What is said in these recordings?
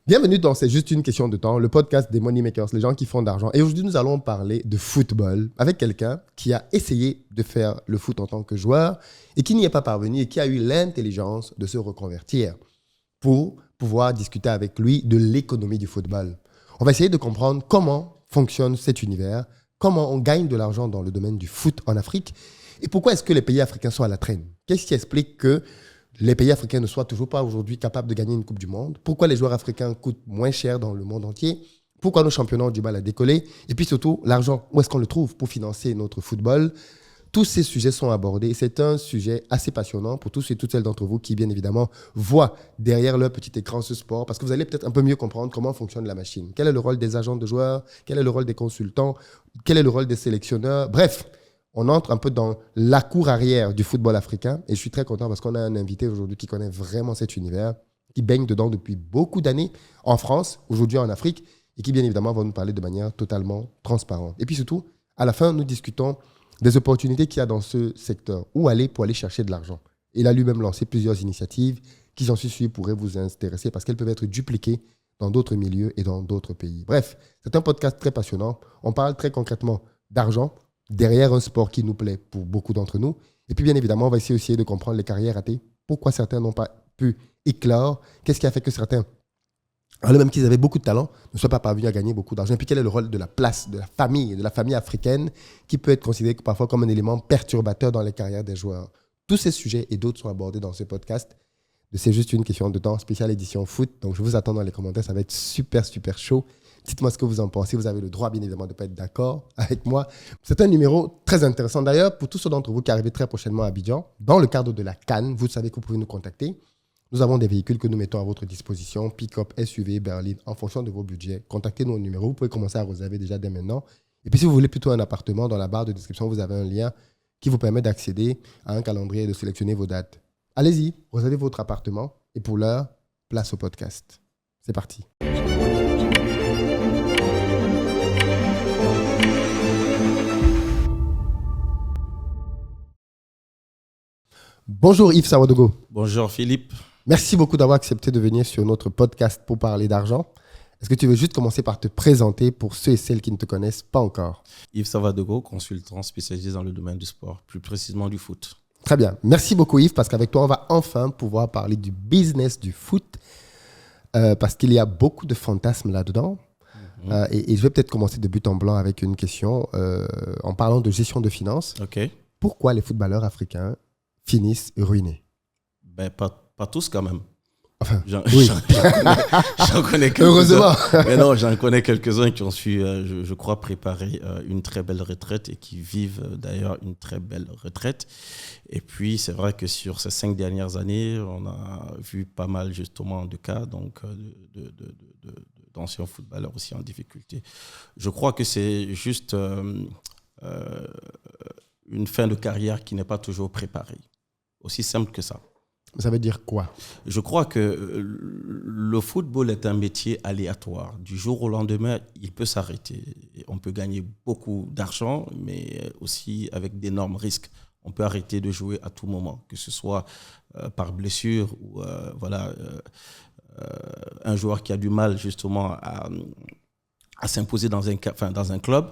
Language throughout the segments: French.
Bienvenue dans C'est juste une question de temps, le podcast des Moneymakers, les gens qui font de l'argent. Et aujourd'hui, nous allons parler de football avec quelqu'un qui a essayé de faire le foot en tant que joueur et qui n'y est pas parvenu et qui a eu l'intelligence de se reconvertir pour pouvoir discuter avec lui de l'économie du football. On va essayer de comprendre comment fonctionne cet univers, comment on gagne de l'argent dans le domaine du foot en Afrique et pourquoi est-ce que les pays africains sont à la traîne. Qu'est-ce qui explique que les pays africains ne soient toujours pas aujourd'hui capables de gagner une Coupe du Monde? Pourquoi les joueurs africains coûtent moins cher dans le monde entier? Pourquoi nos championnats ont du mal à décoller? Et puis surtout, l'argent, où est-ce qu'on le trouve pour financer notre football? Tous ces sujets sont abordés. C'est un sujet assez passionnant pour tous et toutes celles d'entre vous qui, bien évidemment, voient derrière leur petit écran ce sport parce que vous allez peut-être un peu mieux comprendre comment fonctionne la machine. Quel est le rôle des agents de joueurs? Quel est le rôle des consultants? Quel est le rôle des sélectionneurs? Bref, on entre un peu dans la cour arrière du football africain et je suis très content parce qu'on a un invité aujourd'hui qui connaît vraiment cet univers, qui baigne dedans depuis beaucoup d'années en France, aujourd'hui en Afrique et qui bien évidemment va nous parler de manière totalement transparente. Et puis surtout, à la fin, nous discutons des opportunités qu'il y a dans ce secteur, où aller pour aller chercher de l'argent. Il a lui-même lancé plusieurs initiatives qui, j'en suis sûr, pourraient vous intéresser parce qu'elles peuvent être dupliquées dans d'autres milieux et dans d'autres pays. Bref, c'est un podcast très passionnant. On parle très concrètement d'argent, derrière un sport qui nous plaît pour beaucoup d'entre nous. Et puis, bien évidemment, on va essayer aussi de comprendre les carrières ratées. Pourquoi certains n'ont pas pu éclore? Qu'est-ce qui a fait que certains, alors même qu'ils avaient beaucoup de talent, ne soient pas parvenus à gagner beaucoup d'argent? Et puis, quel est le rôle de la place, de la famille africaine, qui peut être considérée parfois comme un élément perturbateur dans les carrières des joueurs? Tous ces sujets et d'autres sont abordés dans ce podcast. C'est juste une question de temps, spéciale édition foot. Donc, je vous attends dans les commentaires. Ça va être super, super chaud. Dites-moi ce que vous en pensez. Vous avez le droit, bien évidemment, de ne pas être d'accord avec moi. C'est un numéro très intéressant. D'ailleurs, pour tous ceux d'entre vous qui arrivent très prochainement à Abidjan, dans le cadre de la CAN, vous savez que vous pouvez nous contacter. Nous avons des véhicules que nous mettons à votre disposition, pick-up, SUV, berline, en fonction de vos budgets. Contactez-nous au numéro. Vous pouvez commencer à réserver déjà dès maintenant. Et puis, si vous voulez plutôt un appartement, dans la barre de description, vous avez un lien qui vous permet d'accéder à un calendrier et de sélectionner vos dates. Allez-y, réservez votre appartement. Et pour l'heure, place au podcast. C'est parti. Bonjour Yves Sawadogo. Bonjour Philippe. Merci beaucoup d'avoir accepté de venir sur notre podcast pour parler d'argent. Est-ce que tu veux juste commencer par te présenter pour ceux et celles qui ne te connaissent pas encore? Yves Sawadogo, consultant spécialisé dans le domaine du sport, plus précisément du foot. Très bien. Merci beaucoup Yves parce qu'avec toi, on va enfin pouvoir parler du business du foot parce qu'il y a beaucoup de fantasmes là-dedans. Et je vais peut-être commencer de but en blanc avec une question en parlant de gestion de finances. Ok. Pourquoi les footballeurs africains finissent ruinés? Ben, pas tous quand même. Enfin, J'en Heureusement. connais quelques-uns. Mais non, j'en connais quelques-uns qui ont su, je crois, préparer une très belle retraite et qui vivent d'ailleurs une très belle retraite. Et puis, c'est vrai que sur ces 5 dernières années, on a vu pas mal justement de cas donc, d'anciens footballeurs aussi en difficulté. Je crois que c'est juste une fin de carrière qui n'est pas toujours préparée. Aussi simple que ça. Ça veut dire quoi? Je crois que le football est un métier aléatoire. Du jour au lendemain, il peut s'arrêter. On peut gagner beaucoup d'argent, mais aussi avec d'énormes risques. On peut arrêter de jouer à tout moment, que ce soit par blessure ou un joueur qui a du mal justement à s'imposer dans un club.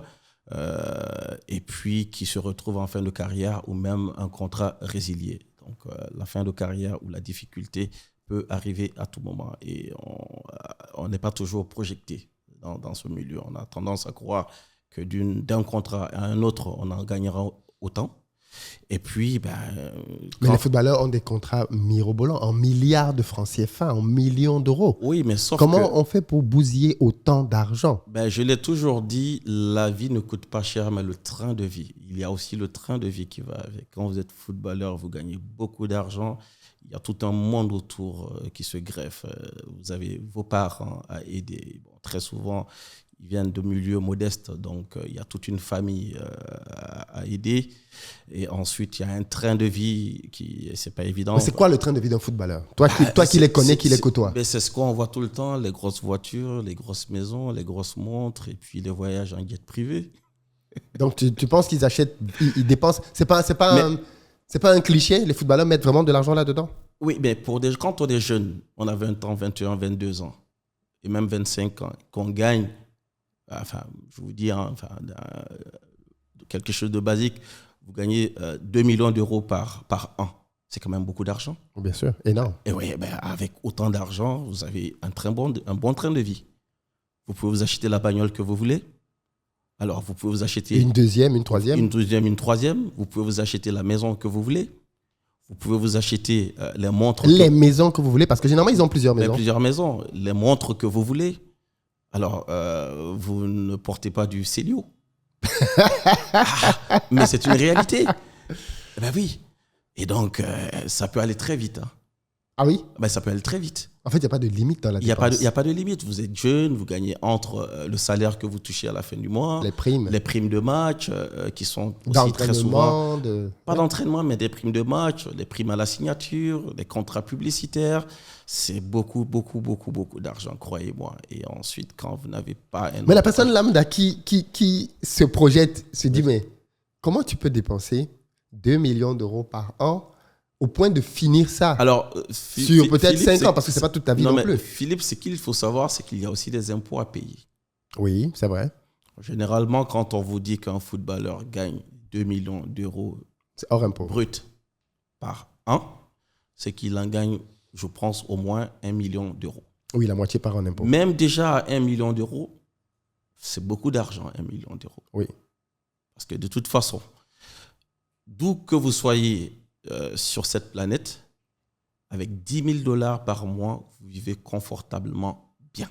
Et puis qui se retrouve en fin de carrière ou même un contrat résilié. Donc la fin de carrière ou la difficulté peut arriver à tout moment et on n'est pas toujours projeté dans ce milieu. On a tendance à croire que d'un contrat à un autre, on en gagnera autant. Et puis, mais les footballeurs ont des contrats mirobolants en milliards de francs CFA, en millions d'euros. Oui, mais sauf comment on fait pour bousiller autant d'argent? Je l'ai toujours dit, la vie ne coûte pas cher, mais le train de vie. Il y a aussi le train de vie qui va avec. Quand vous êtes footballeur, vous gagnez beaucoup d'argent. Il y a tout un monde autour qui se greffe. Vous avez vos parents à aider. Bon, très souvent, ils viennent de milieux modestes, donc il y a toute une famille à aider. Et ensuite, il y a un train de vie qui, c'est pas évident. Mais c'est quoi le train de vie d'un footballeur? Toi qui les connais, qui les côtoie. C'est ce qu'on voit tout le temps, les grosses voitures, les grosses maisons, les grosses montres, et puis les voyages en jet privé. Donc, tu penses qu'ils achètent, ils dépensent. C'est pas un cliché, les footballeurs mettent vraiment de l'argent là-dedans? Oui, mais quand on est jeune, on a 20 ans, 21, 22 ans. et même 25 ans, qu'on gagne, enfin, je vous dis, hein, enfin, quelque chose de basique, vous gagnez 2 millions d'euros par an. C'est quand même beaucoup d'argent. Bien sûr, énorme. Et oui, ben, avec autant d'argent, vous avez un bon train de vie. Vous pouvez vous acheter la bagnole que vous voulez. Alors, vous pouvez vous acheter... Une deuxième, une troisième. Une deuxième, une troisième. Vous pouvez vous acheter la maison que vous voulez. Vous pouvez vous acheter les montres... Les maisons que vous voulez, parce que généralement, ils ont plusieurs maisons. Plusieurs maisons. Les montres que vous voulez. Alors, vous ne portez pas du Célio. Mais c'est une réalité. Ben oui. Et donc, ça peut aller très vite. Hein. Ah oui? Ben, ça peut aller très vite. En fait, il n'y a pas de limite dans la dépense. Il n'y a pas de limite. Vous êtes jeune, vous gagnez entre le salaire que vous touchez à la fin du mois, les primes de match qui sont aussi très souvent... Pas d'entraînement, mais des primes de match, les primes à la signature, les contrats publicitaires. C'est beaucoup, beaucoup, beaucoup, beaucoup d'argent, croyez-moi. Et ensuite, quand vous n'avez pas... Mais la personne lambda qui se projette, se dit, mais comment tu peux dépenser 2 millions d'euros par an au point de finir ça? Alors, sur peut-être 5 ans, parce que ce n'est pas toute ta vie non plus. Philippe, ce qu'il faut savoir, c'est qu'il y a aussi des impôts à payer. Oui, c'est vrai. Généralement, quand on vous dit qu'un footballeur gagne 2 millions d'euros hors impôt brut par an, c'est qu'il en gagne, je pense, au moins 1 million d'euros. Oui, la moitié par an en impôt. Même déjà à 1 million d'euros, c'est beaucoup d'argent, 1 million d'euros. Oui. Parce que de toute façon, d'où que vous soyez sur cette planète, avec 10 000 $ par mois, vous vivez confortablement bien.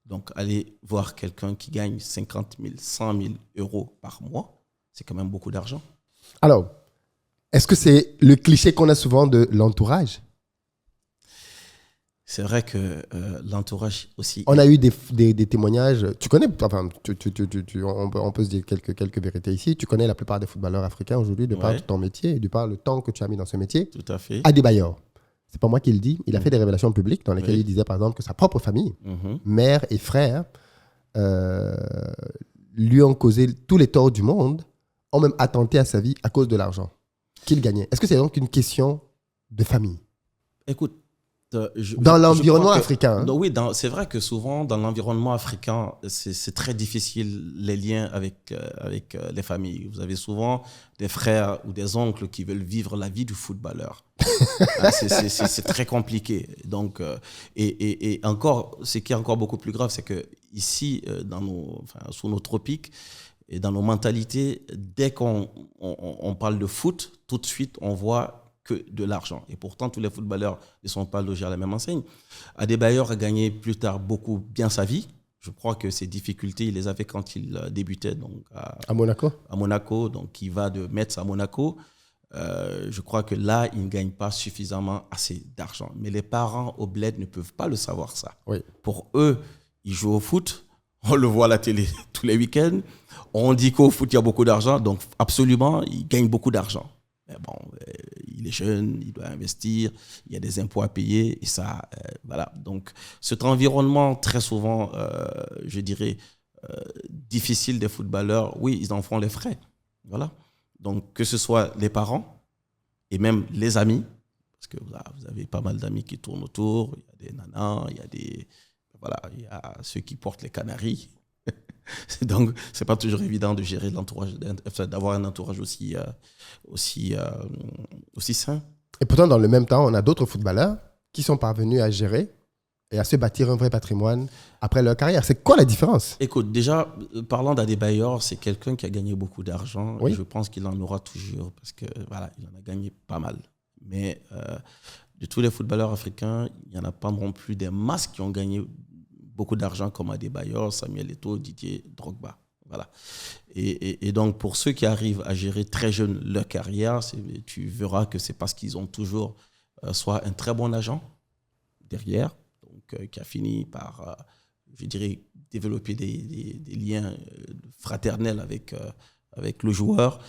Donc, allez voir quelqu'un qui gagne 50 000, 100 000 euros par mois, c'est quand même beaucoup d'argent. Alors, est-ce que c'est le cliché qu'on a souvent de l'entourage? C'est vrai que l'entourage aussi... On a eu des témoignages. Tu connais, enfin, on peut se dire quelques vérités ici. Tu connais la plupart des footballeurs africains aujourd'hui, de par ton métier et de par le temps que tu as mis dans ce métier. Tout à fait. Adebayor, c'est pas moi qui le dis. Il a fait des révélations publiques dans lesquelles il disait, par exemple, que sa propre famille, mère et frère, lui ont causé tous les torts du monde, ont même attenté à sa vie à cause de l'argent qu'il gagnait. Est-ce que c'est donc une question de famille? Écoute, dans l'environnement africain. Oui, c'est vrai que souvent, dans l'environnement africain, c'est très difficile les liens avec les familles. Vous avez souvent des frères ou des oncles qui veulent vivre la vie du footballeur. C'est très compliqué. Donc, et encore, ce qui est encore beaucoup plus grave, c'est qu'ici, sous nos tropiques, et dans nos mentalités, dès qu'on parle de foot, tout de suite, on voit que de l'argent. Et pourtant, tous les footballeurs ne sont pas logés à la même enseigne. Adebayor a gagné plus tard beaucoup bien sa vie. Je crois que ses difficultés, il les avait quand il débutait donc à Monaco. À Monaco, donc il va de Metz à Monaco. Je crois que là, il ne gagne pas suffisamment assez d'argent. Mais les parents au bled ne peuvent pas le savoir, ça. Oui. Pour eux, ils jouent au foot. On le voit à la télé tous les week-ends. On dit qu'au foot, il y a beaucoup d'argent. Donc, absolument, il gagne beaucoup d'argent. Mais bon, il est jeune, il doit investir, il y a des impôts à payer. Et ça, voilà. Donc, cet environnement, très souvent, je dirais, difficile des footballeurs, oui, ils en font les frais. Voilà. Donc, que ce soit les parents et même les amis, parce que vous avez pas mal d'amis qui tournent autour, il y a des nanas, il y a ceux qui portent les canaris. Donc, c'est pas toujours évident de gérer l'entourage, d'avoir un entourage aussi sain. Et pourtant, dans le même temps, on a d'autres footballeurs qui sont parvenus à gérer et à se bâtir un vrai patrimoine après leur carrière. C'est quoi la différence? Écoute, déjà, parlant d'Adebayor, c'est quelqu'un qui a gagné beaucoup d'argent. Oui. Et je pense qu'il en aura toujours parce que voilà, il en a gagné pas mal. Mais de tous les footballeurs africains, il n'y en a pas non plus des masses qui ont gagné beaucoup d'argent comme Adebayor, Samuel Eto'o, Didier Drogba. Voilà. Et donc, pour ceux qui arrivent à gérer très jeune leur carrière, tu verras que c'est parce qu'ils ont toujours soit un très bon agent derrière, donc, qui a fini par, je dirais, développer des liens fraternels avec le joueur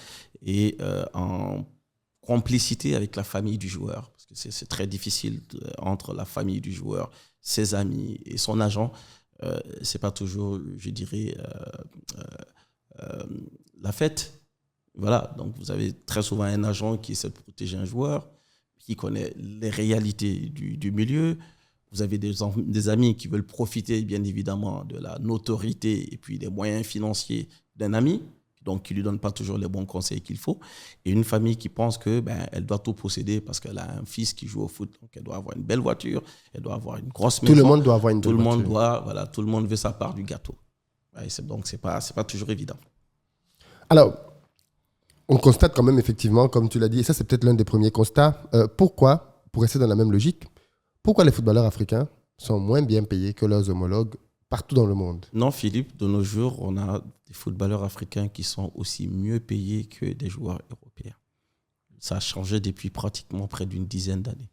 et en complicité avec la famille du joueur. Parce que c'est très difficile entre la famille du joueur, ses amis et son agent. C'est pas toujours, je dirais, la fête. Voilà, donc vous avez très souvent un agent qui essaie de protéger un joueur, qui connaît les réalités du milieu. vous avez des amis qui veulent profiter, bien évidemment, de la notoriété et puis des moyens financiers d'un ami, donc qui ne lui donne pas toujours les bons conseils qu'il faut. Et une famille qui pense que elle doit tout posséder parce qu'elle a un fils qui joue au foot. Donc, elle doit avoir une belle voiture, elle doit avoir une grosse maison. Tout le monde doit avoir une belle voiture. Tout le monde veut sa part du gâteau. Ouais, donc, ce n'est pas toujours évident. Alors, on constate quand même effectivement, comme tu l'as dit, et ça c'est peut-être l'un des premiers constats, pourquoi, pour rester dans la même logique, pourquoi les footballeurs africains sont moins bien payés que leurs homologues partout dans le monde? Non, Philippe, de nos jours, on a des footballeurs africains qui sont aussi mieux payés que des joueurs européens. Ça a changé depuis pratiquement près d'une dizaine d'années.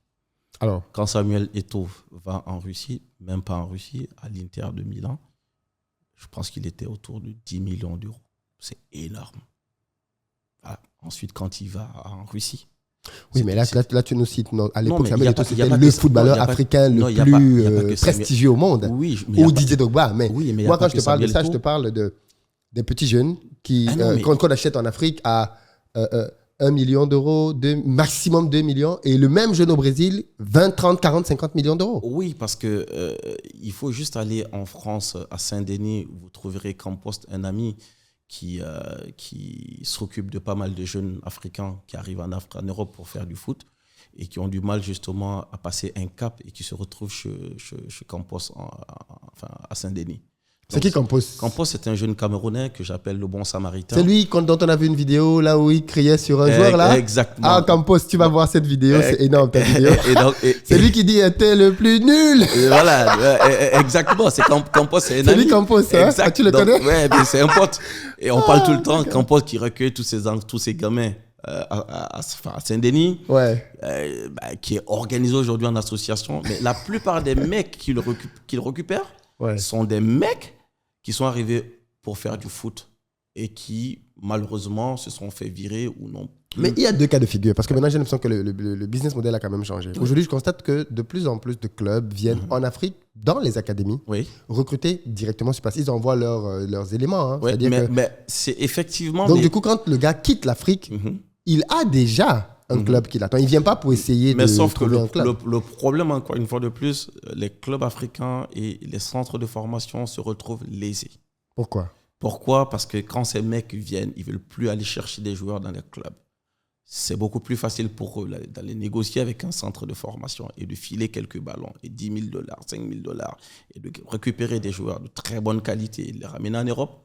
Alors, quand Samuel Eto'o va en Russie, même pas en Russie, à l'Inter de Milan, je pense qu'il était autour de 10 millions d'euros. C'est énorme. Voilà. Ensuite, quand il va en Russie. Oui, mais là tu nous cites. Non, à l'époque, Samuel Eto'o, c'était le footballeur africain le plus prestigieux au monde. Oui, ou Didier Drogba. Mais, moi, quand je te parle de ça, je te parle des petits jeunes qu'on achète en Afrique à 1 million d'euros, maximum 2 millions. Et le même jeune au Brésil, 20, 30, 40, 50 millions d'euros. Oui, parce que il faut juste aller en France, à Saint-Denis, vous trouverez Campos, un ami qui s'occupe de pas mal de jeunes africains qui arrivent en Europe pour faire du foot et qui ont du mal justement à passer un cap et qui se retrouvent chez Campos à Saint-Denis. C'est qui Campos? Campos, c'est un jeune Camerounais que j'appelle le bon samaritain. C'est lui dont on a vu une vidéo là où il criait sur un joueur là? Exactement. Ah, Campos, tu vas voir cette vidéo, c'est énorme ta vidéo. C'est lui qui dit « t'es le plus nul ». Voilà, exactement. C'est Campos, c'est un ami. C'est lui Campos, hein? Ah, tu le connais? Oui, c'est un pote. Et on parle tout le temps, Campos qui recueille tous ces gamins à Saint-Denis, qui est organisé aujourd'hui en association. Mais la plupart des mecs qu'il récupère sont des mecs qui sont arrivés pour faire du foot et qui, malheureusement, se sont fait virer ou non. Mais il y a deux cas de figure, parce que maintenant, j'ai l'impression que le business model a quand même changé. Aujourd'hui, je constate que de plus en plus de clubs viennent en Afrique, dans les académies, recruter directement sur place. Ils envoient leurs éléments. Hein. Mais c'est effectivement... Donc, du coup, quand le gars quitte l'Afrique, il a déjà un club qui l'attend. Il ne vient pas pour essayer de trouver un club. Le problème, encore une fois de plus, les clubs africains et les centres de formation se retrouvent lésés. Pourquoi? Parce que quand ces mecs viennent, ils ne veulent plus aller chercher des joueurs dans les clubs. C'est beaucoup plus facile pour eux d'aller négocier avec un centre de formation et de filer quelques ballons et $10 000, $5 000 et de récupérer des joueurs de très bonne qualité et de les ramener en Europe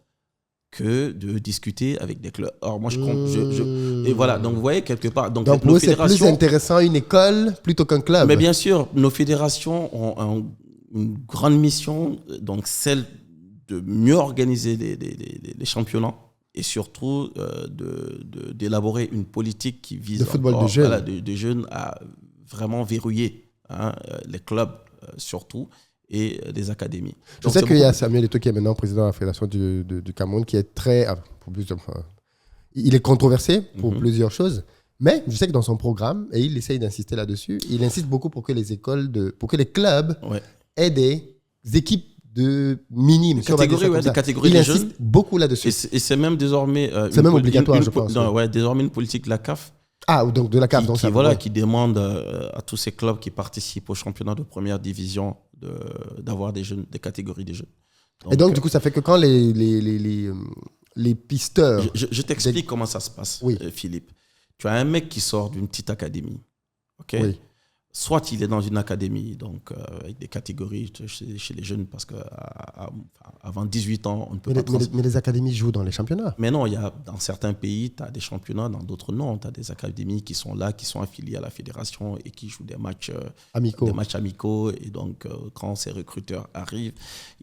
que de discuter avec des clubs. Alors moi, et voilà, donc vous voyez quelque part... Donc pour eux, c'est plus intéressant une école plutôt qu'un club. Mais bien sûr, nos fédérations ont une grande mission, donc celle de mieux organiser les championnats et surtout d'élaborer une politique qui vise le football de jeunes. De jeunes à vraiment verrouiller les clubs surtout et des académies. Je sais qu'il y a Samuel Eto'o qui est maintenant président de la Fédération du Cameroun qui est très... il est controversé pour plusieurs choses, mais je sais que dans son programme, et il essaye d'insister là-dessus, il insiste beaucoup pour que les clubs aient des équipes de minimes. Des catégories il de insiste jeunes. Beaucoup là-dessus. Et c'est même désormais... c'est même obligatoire, je pense. Désormais une politique de la CAF. Ah, donc de la CAF. Qui demande à tous ces clubs qui participent au championnat de première division d'avoir des jeunes, des catégories de jeunes. Et donc, du coup, ça fait que quand les pisteurs... Je t'explique comment ça se passe, Philippe. Tu as un mec qui sort d'une petite académie. OK? Oui. Soit il est dans une académie, donc avec des catégories chez les jeunes, parce qu'avant 18 ans, on ne peut pas... Mais les académies jouent dans les championnats. Mais non, dans certains pays, tu as des championnats, dans d'autres, non. Tu as des académies qui sont là, qui sont affiliées à la fédération et qui jouent des matchs amicaux. Et donc, quand ces recruteurs arrivent,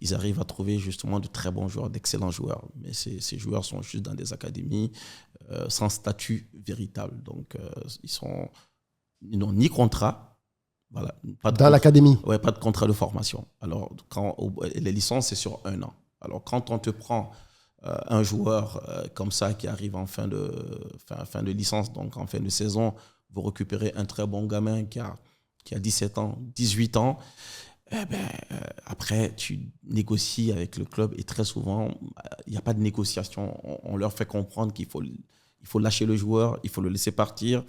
ils arrivent à trouver justement de très bons joueurs, d'excellents joueurs. Mais ces joueurs sont juste dans des académies sans statut véritable. Donc, ils n'ont ni contrat. Voilà, dans l'académie. Oui, pas de contrat de formation. Alors, les licences, c'est sur 1 an. Alors, quand on te prend un joueur comme ça qui arrive en fin de licence, donc en fin de saison, vous récupérez un très bon gamin qui a 17 ans, 18 ans, après, tu négocies avec le club et très souvent, il n'y a pas de négociation. On leur fait comprendre qu'il faut Il faut lâcher le joueur, il faut le laisser partir.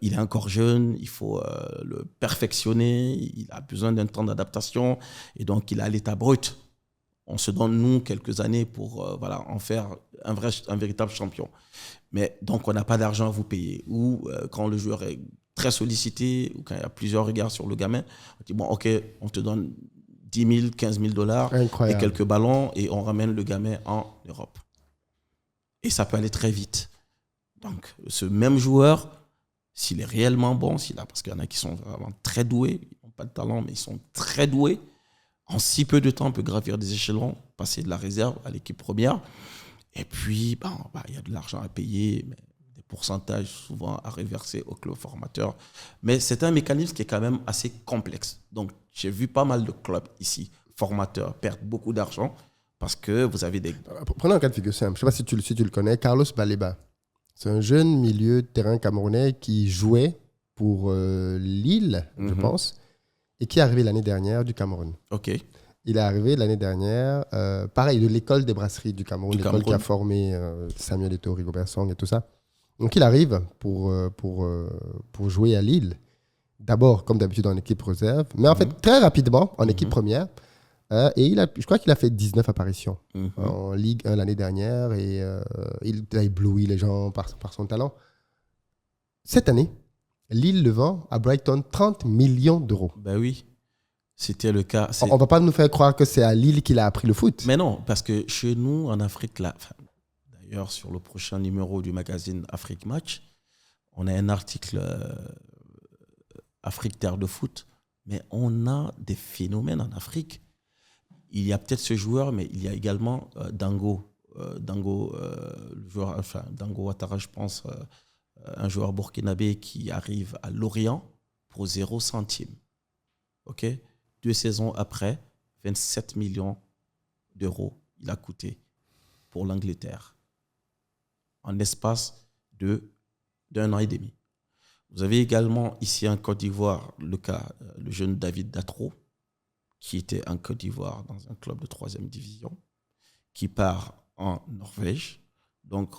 Il est encore jeune, il faut le perfectionner. Il a besoin d'un temps d'adaptation. Et donc, il est à l'état brut. On se donne, nous, quelques années pour en faire un véritable champion. Mais donc, on n'a pas d'argent à vous payer. Ou quand le joueur est très sollicité, ou quand il y a plusieurs regards sur le gamin, on dit, bon, OK, on te donne 10 000, 15 000 dollars et quelques ballons et on ramène le gamin en Europe. Et ça peut aller très vite. Donc, ce même joueur, s'il est réellement bon, parce qu'il y en a qui sont vraiment très doués, ils n'ont pas de talent, mais ils sont très doués, en si peu de temps, on peut gravir des échelons, passer de la réserve à l'équipe première. Et puis, il y a de l'argent à payer, mais des pourcentages souvent à reverser au club formateur. Mais c'est un mécanisme qui est quand même assez complexe. Donc, j'ai vu pas mal de clubs ici, formateurs, perdre beaucoup d'argent parce que vous avez des... Prenons un cas de figure simple. Je ne sais pas si tu le connais, Carlos Baleba. C'est un jeune milieu de terrain camerounais qui jouait pour Lille, je pense, et qui est arrivé l'année dernière du Cameroun. OK. Il est arrivé l'année dernière, pareil, de l'école des brasseries du Cameroun, l'école qui a formé Samuel Eto'o, Rigobert Song et tout ça. Donc, il arrive pour jouer à Lille. D'abord, comme d'habitude, en équipe réserve, mais en fait, très rapidement, en équipe première. Et je crois qu'il a fait 19 apparitions en Ligue 1 l'année dernière et il a ébloui les gens par son talent. Cette année, Lille le vend à Brighton 30 millions d'euros. Ben oui, c'était le cas. On ne va pas nous faire croire que c'est à Lille qu'il a appris le foot. Mais non, parce que chez nous, en Afrique, d'ailleurs, sur le prochain numéro du magazine Afrique Match, on a un article Afrique Terre de Foot, mais on a des phénomènes en Afrique. Il y a peut-être ce joueur, mais il y a également Dango. Dango Ouattara, je pense, un joueur burkinabé qui arrive à Lorient pour 0 centime. OK ? 2 saisons après, 27 millions d'euros il a coûté pour l'Angleterre en l'espace d'un an et demi. Vous avez également ici en Côte d'Ivoire le jeune David Datro, qui était en Côte d'Ivoire dans un club de 3e division, qui part en Norvège. Donc,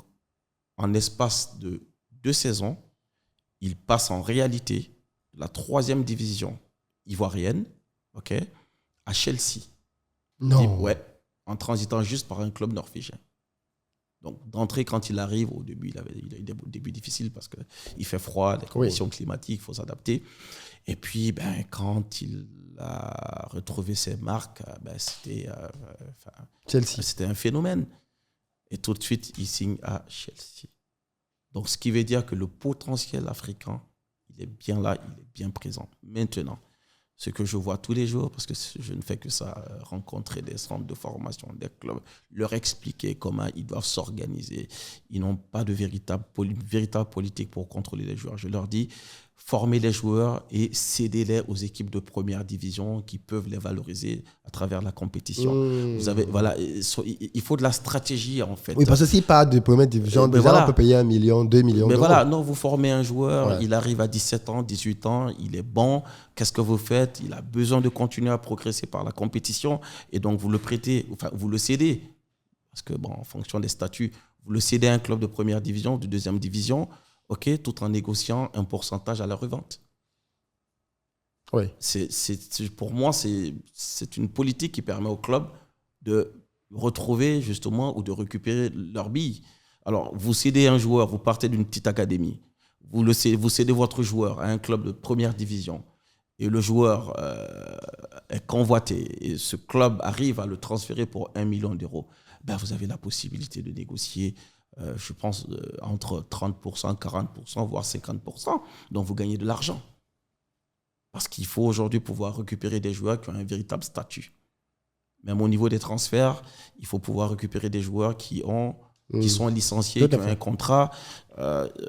en l'espace de 2 saisons, il passe en réalité de la 3e division ivoirienne, OK, à Chelsea. Non. Ouais, en transitant juste par un club norvégien. Donc, d'entrée, quand il arrive, au début, il a eu des débuts difficiles parce qu'il fait froid, les conditions climatiques, il faut s'adapter. Et puis, quand il a retrouvé ses marques, c'était Chelsea. C'était un phénomène. Et tout de suite, il signe à Chelsea. Donc, ce qui veut dire que le potentiel africain, il est bien là, il est bien présent. Maintenant, ce que je vois tous les jours, parce que je ne fais que ça, rencontrer des centres de formation, des clubs, leur expliquer comment ils doivent s'organiser. Ils n'ont pas de véritable politique pour contrôler les joueurs. Je leur dis, formez les joueurs et cédez-les aux équipes de première division qui peuvent les valoriser à travers la compétition. Vous avez, il faut de la stratégie, en fait. Oui, parce que s'il part de première division, on peut payer 1 million, 2 millions d'euros. Mais non, vous formez un joueur, il arrive à 17 ans, 18 ans, il est bon. Qu'est-ce que vous faites ? Il a besoin de continuer à progresser par la compétition et donc vous le prêtez, vous le cédez. Parce que, en fonction des statuts, vous le cédez à un club de première division, de 2e division, OK, tout en négociant un pourcentage à la revente. Oui. Pour moi, c'est une politique qui permet au club de retrouver justement ou de récupérer leurs billes. Alors, vous cédez un joueur, vous partez d'une petite académie, vous cédez votre joueur à un club de première division et le joueur est convoité et ce club arrive à le transférer pour 1 million d'euros, vous avez la possibilité de négocier je pense, entre 30%, 40%, voire 50%. Donc, vous gagnez de l'argent. Parce qu'il faut aujourd'hui pouvoir récupérer des joueurs qui ont un véritable statut. Même au niveau des transferts, il faut pouvoir récupérer des joueurs qui sont licenciés, qui ont un contrat.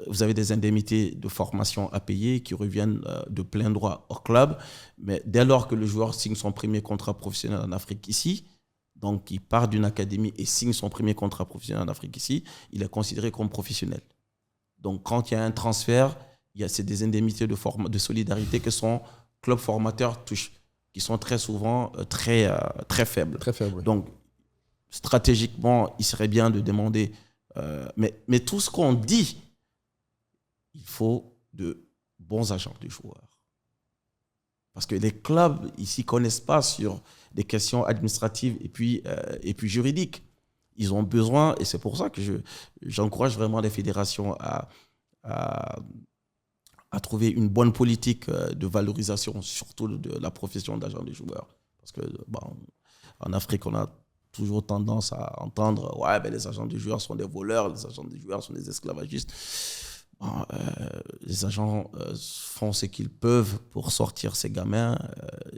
Vous avez des indemnités de formation à payer qui reviennent de plein droit au club. Mais dès lors que le joueur signe son premier contrat professionnel en Afrique ici, donc il part d'une académie et signe son premier contrat professionnel en Afrique ici, il est considéré comme professionnel. Donc quand il y a un transfert, c'est des indemnités de solidarité que son club formateur touche, qui sont très souvent très faibles. Très faibles, oui. Donc stratégiquement, il serait bien de demander Mais tout ce qu'on dit, il faut de bons agents de joueurs. Parce que les clubs, ils ne s'y connaissent pas sur des questions administratives et puis juridiques. Ils ont besoin, et c'est pour ça que j'encourage vraiment les fédérations à trouver une bonne politique de valorisation, surtout de la profession d'agent de joueur. Parce que en Afrique, on a toujours tendance à entendre les agents de joueurs sont des voleurs, les agents de joueurs sont des esclavagistes. Les agents font ce qu'ils peuvent pour sortir ces gamins.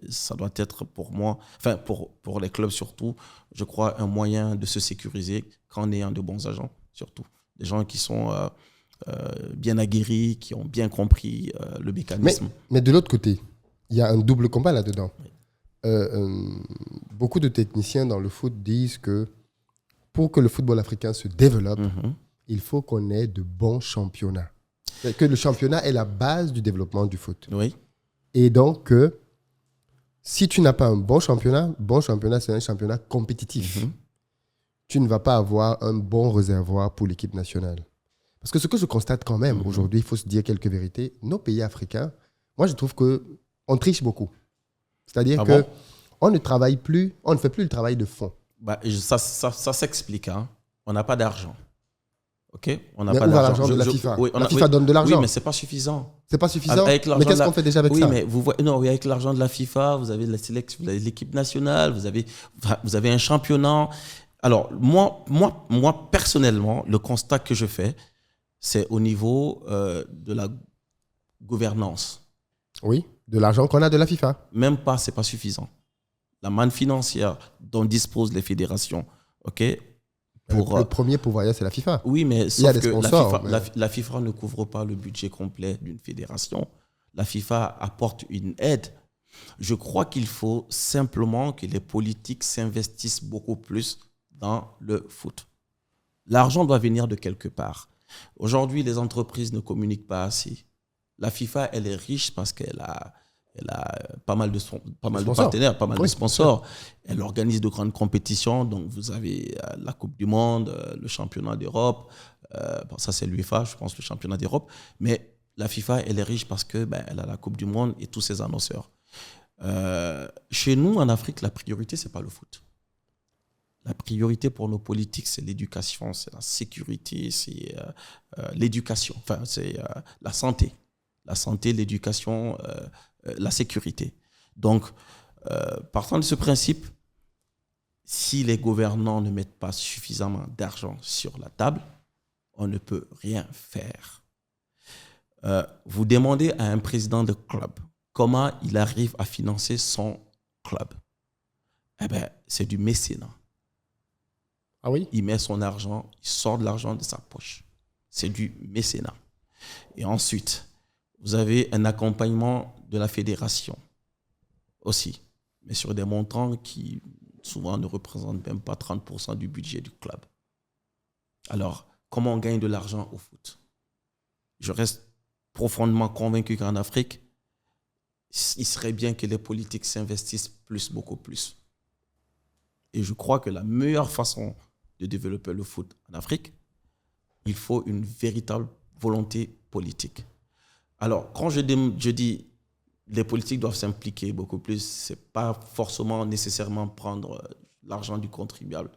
Ça doit être pour moi, pour les clubs surtout, je crois, un moyen de se sécuriser qu'en ayant de bons agents, surtout. Des gens qui sont bien aguerris, qui ont bien compris le mécanisme. Mais de l'autre côté, il y a un double combat là-dedans. Oui. Beaucoup de techniciens dans le foot disent que pour que le football africain se développe, il faut qu'on ait de bons championnats. Que le championnat est la base du développement du foot. Oui. Et donc, si tu n'as pas un bon championnat, c'est un championnat compétitif. Tu ne vas pas avoir un bon réservoir pour l'équipe nationale. Parce que ce que je constate quand même, aujourd'hui, il faut se dire quelques vérités, nos pays africains, moi je trouve qu'on triche beaucoup. C'est-à-dire qu'on ne travaille plus, on ne fait plus le travail de fond. Ça s'explique. Hein. On n'a pas d'argent. OK, on n'a pas d'argent de la FIFA. La FIFA donne de l'argent. Oui, mais c'est pas suffisant. C'est pas suffisant. Mais qu'est-ce qu'on fait déjà avec ça? Oui, mais vous voyez, avec l'argent de la FIFA, vous avez la sélection, vous avez l'équipe nationale, vous avez un championnat. Alors moi personnellement, le constat que je fais, c'est au niveau de la gouvernance. Oui, de l'argent qu'on a de la FIFA. Même pas, c'est pas suffisant. La manne financière dont disposent les fédérations, OK. Le premier pourvoyeur, c'est la FIFA. Oui, mais sauf que sponsors, la FIFA ne couvre pas le budget complet d'une fédération. La FIFA apporte une aide. Je crois qu'il faut simplement que les politiques s'investissent beaucoup plus dans le foot. L'argent doit venir de quelque part. Aujourd'hui, les entreprises ne communiquent pas assez. La FIFA, elle est riche parce qu'elle a pas mal de partenaires, pas mal de sponsors. Elle organise de grandes compétitions. Donc, vous avez la Coupe du Monde, le championnat d'Europe. Ça, c'est l'UEFA, je pense, le championnat d'Europe. Mais la FIFA, elle est riche parce qu'elle a la Coupe du Monde et tous ses annonceurs. Chez nous, en Afrique, la priorité, ce n'est pas le foot. La priorité pour nos politiques, c'est l'éducation, c'est la sécurité, c'est l'éducation, c'est la santé. La santé, l'éducation, la sécurité. Donc, partant de ce principe, si les gouvernants ne mettent pas suffisamment d'argent sur la table, on ne peut rien faire. Vous demandez à un président de club comment il arrive à financer son club. C'est du mécénat. Ah oui? Il met son argent, il sort de l'argent de sa poche. C'est du mécénat. Et ensuite, vous avez un accompagnement de la fédération aussi, mais sur des montants qui souvent ne représentent même pas 30% du budget du club. Alors, comment on gagne de l'argent au foot? Je reste profondément convaincu qu'en Afrique, il serait bien que les politiques s'investissent beaucoup plus. Et je crois que la meilleure façon de développer le foot en Afrique, il faut une véritable volonté politique. Alors, quand je dis les politiques doivent s'impliquer beaucoup plus, ce n'est pas forcément nécessairement prendre l'argent du contribuable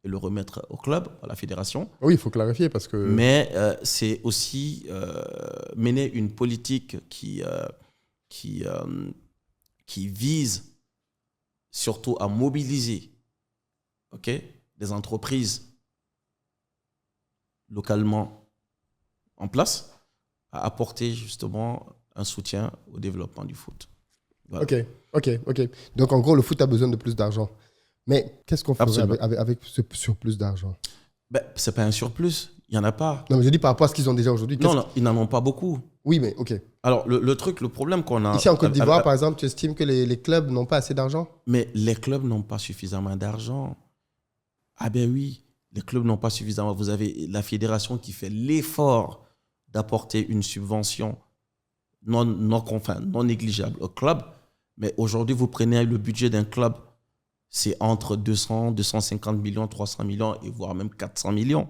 et le remettre au club, à la fédération. Oui, il faut clarifier parce que... Mais c'est aussi mener une politique qui vise surtout à mobiliser des entreprises localement en place, à apporter justement un soutien au développement du foot. Voilà. Ok. Donc, en gros, le foot a besoin de plus d'argent. Mais qu'est-ce qu'on ferait avec ce surplus d'argent? Ce n'est pas un surplus. Il n'y en a pas. Non, mais je dis par rapport à ce qu'ils ont déjà aujourd'hui. Non, ils n'en ont pas beaucoup. Oui, mais ok. Alors, le problème qu'on a... Ici, en Côte d'Ivoire, par exemple, tu estimes que les clubs n'ont pas assez d'argent? Mais les clubs n'ont pas suffisamment d'argent. Ah ben oui, les clubs n'ont pas suffisamment. Vous avez la fédération qui fait l'effort d'apporter une subvention non négligeable au club. Mais aujourd'hui, vous prenez le budget d'un club, c'est entre 200, 250 millions, 300 millions et voire même 400 millions.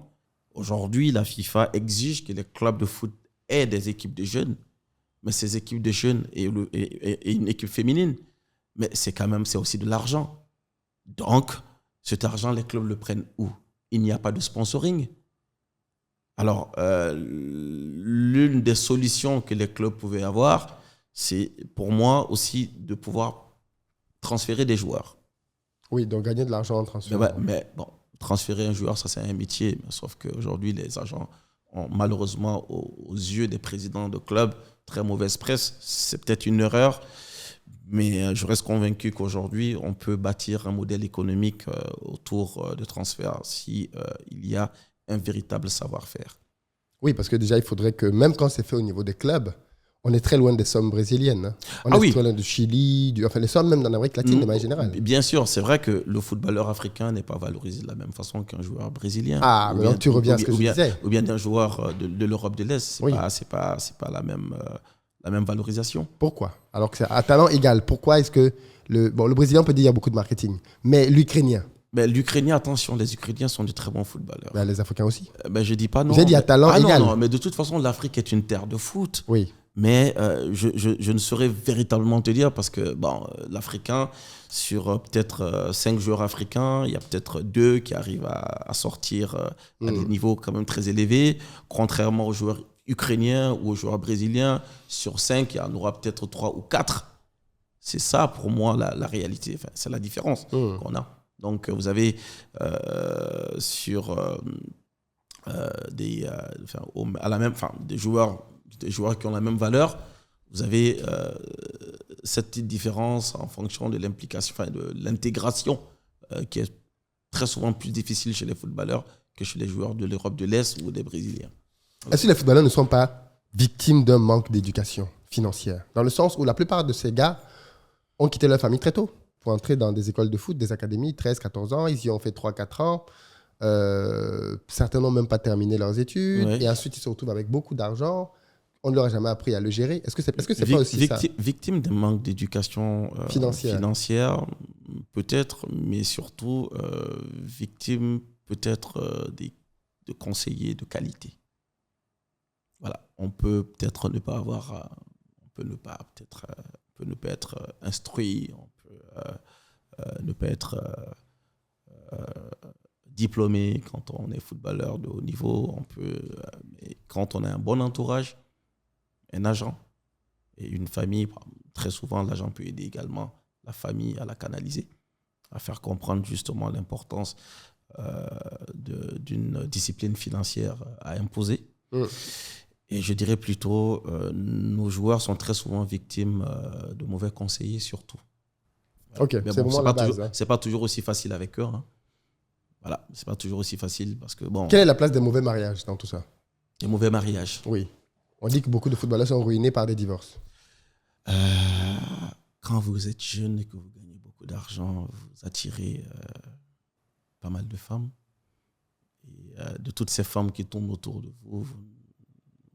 Aujourd'hui, la FIFA exige que les clubs de foot aient des équipes de jeunes, mais ces équipes de jeunes et une équipe féminine, mais c'est aussi de l'argent. Donc, cet argent, les clubs le prennent où? Il n'y a pas de sponsoring. Alors, l'une des solutions que les clubs pouvaient avoir, c'est pour moi aussi de pouvoir transférer des joueurs. Oui, donc gagner de l'argent en transfert. Mais bon, transférer un joueur, ça c'est un métier. Sauf qu'aujourd'hui, les agents ont malheureusement, aux yeux des présidents de clubs, très mauvaise presse. C'est peut-être une erreur, mais je reste convaincu qu'aujourd'hui, on peut bâtir un modèle économique autour de transferts si il y a un véritable savoir-faire. Oui, parce que déjà, il faudrait que, même quand c'est fait au niveau des clubs, on est très loin des sommes brésiliennes. Hein. On est très loin du Chili, enfin les sommes même dans l'Amérique latine de manière générale. Bien sûr, c'est vrai que le footballeur africain n'est pas valorisé de la même façon qu'un joueur brésilien. Ah, mais donc tu reviens à ce que je disais. Ou bien d'un joueur de l'Europe de l'Est. C'est pas la même valorisation. Pourquoi? Alors que c'est à talent égal. Pourquoi est-ce que le Brésilien, on peut dire qu'il y a beaucoup de marketing, mais l'Ukrainien? L'Ukrainien, attention, les Ukrainiens sont de très bons footballeurs. Les Africains aussi. Je dis pas non. J'ai dit à talent égal. Non, mais de toute façon, l'Afrique est une terre de foot. Oui. Mais je ne saurais véritablement te dire parce que l'Africain, sur peut-être 5 joueurs africains, il y a peut-être 2 qui arrivent à sortir à des niveaux quand même très élevés. Contrairement aux joueurs ukrainiens ou aux joueurs brésiliens, sur 5, il y en aura peut-être 3 ou 4. C'est ça pour moi la réalité. Enfin, c'est la différence qu'on a. Donc vous avez des joueurs qui ont la même valeur, vous avez cette petite différence en fonction de l'implication, de l'intégration qui est très souvent plus difficile chez les footballeurs que chez les joueurs de l'Europe de l'Est ou des Brésiliens. Est-ce que les footballeurs ne sont pas victimes d'un manque d'éducation financière? Dans le sens où la plupart de ces gars ont quitté leur famille très tôt pour entrer dans des écoles de foot, des académies, 13, 14 ans, ils y ont fait 3-4 ans. Certains n'ont même pas terminé leurs études et ensuite ils se retrouvent avec beaucoup d'argent. On ne leur a jamais appris à le gérer. Est-ce que c'est pas aussi ça? Victime d'un manque d'éducation financière, peut-être, mais surtout victime peut-être de conseillers de qualité. Voilà, on peut peut-être ne pas avoir, on peut ne pas être instruit, on peut ne pas être diplômé quand on est footballeur de haut niveau. Mais quand on a un bon entourage, un agent et une famille, très souvent l'agent peut aider également la famille à la canaliser, à faire comprendre justement l'importance d'une discipline financière à imposer. Et je dirais plutôt, nos joueurs sont très souvent victimes de mauvais conseillers surtout. Ok, c'est vraiment la base. C'est pas toujours aussi facile avec eux. Hein. Voilà, c'est pas toujours aussi facile parce que bon. Quelle est la place des mauvais mariages dans tout ça? Des mauvais mariages. Oui. On dit que beaucoup de footballeurs sont ruinés par des divorces. Quand vous êtes jeune et que vous gagnez beaucoup d'argent, vous attirez pas mal de femmes. Et de toutes ces femmes qui tournent autour de vous,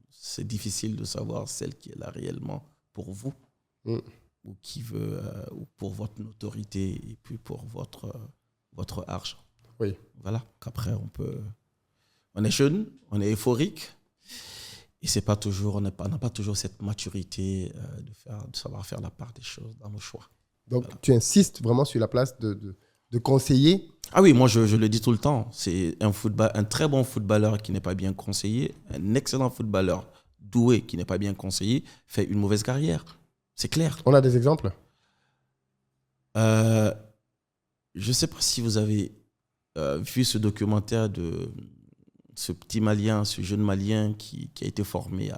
c'est difficile de savoir celle qui est là réellement pour vous ou qui veut ou pour votre notoriété et puis pour votre argent. Oui. Voilà, qu'après on est jeune, on est euphorique et c'est pas toujours, on n'a pas toujours cette maturité de savoir faire la part des choses dans nos choix. Donc tu insistes vraiment sur la place de conseiller. Ah oui, moi je le dis tout le temps, c'est un très bon footballeur qui n'est pas bien conseillé, un excellent footballeur doué qui n'est pas bien conseillé fait une mauvaise carrière. C'est clair. On a des exemples? Je ne sais pas si vous avez vu ce documentaire de ce petit Malien, ce jeune Malien qui a été formé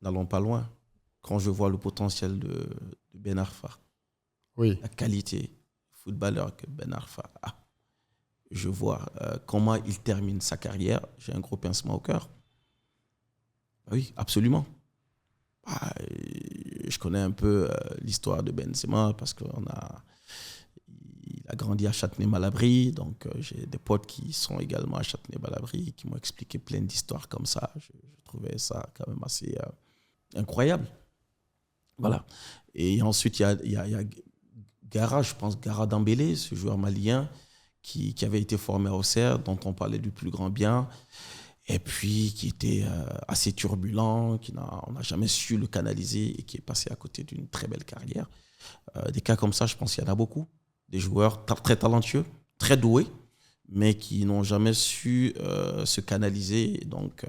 n'allons pas loin, quand je vois le potentiel de Ben Arfa. Oui. La qualité footballeur que Ben Arfa a. Je vois comment il termine sa carrière. J'ai un gros pincement au cœur. Oui, absolument. Je connais un peu l'histoire de Benzema parce qu'il a grandi à Châtenay-Malabry. Donc, j'ai des potes qui sont également à Châtenay-Malabry qui m'ont expliqué plein d'histoires comme ça. Je trouvais ça quand même assez incroyable. Voilà. Et ensuite, il y a Gara, je pense, Gara Dembélé, ce joueur malien qui avait été formé à Auxerre, dont on parlait du plus grand bien, et puis qui était assez turbulent, on n'a jamais su le canaliser et qui est passé à côté d'une très belle carrière. Des cas comme ça, je pense qu'il y en a beaucoup. Des joueurs très talentueux, très doués, mais qui n'ont jamais su se canaliser. Donc,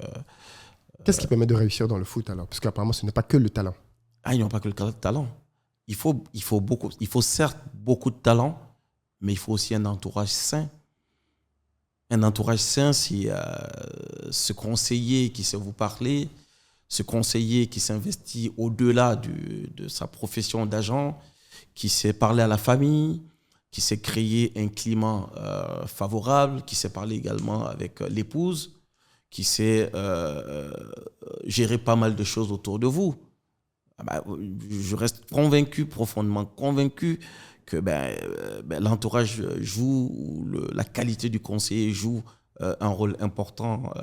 qu'est-ce qui permet de réussir dans le foot alors? Parce qu'apparemment, ce n'est pas que le talent. Ils n'ont pas que le talent. Il faut certes beaucoup de talent, mais il faut aussi un entourage sain. Un entourage sain, c'est ce conseiller qui sait vous parler, ce conseiller qui s'investit au-delà de sa profession d'agent, qui sait parler à la famille, qui sait créer un climat favorable, qui sait parler également avec l'épouse, qui sait gérer pas mal de choses autour de vous. Je reste convaincu, profondément convaincu, que l'entourage joue, la qualité du conseiller joue un rôle important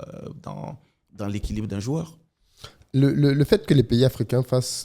dans l'équilibre d'un joueur. Le fait que les pays africains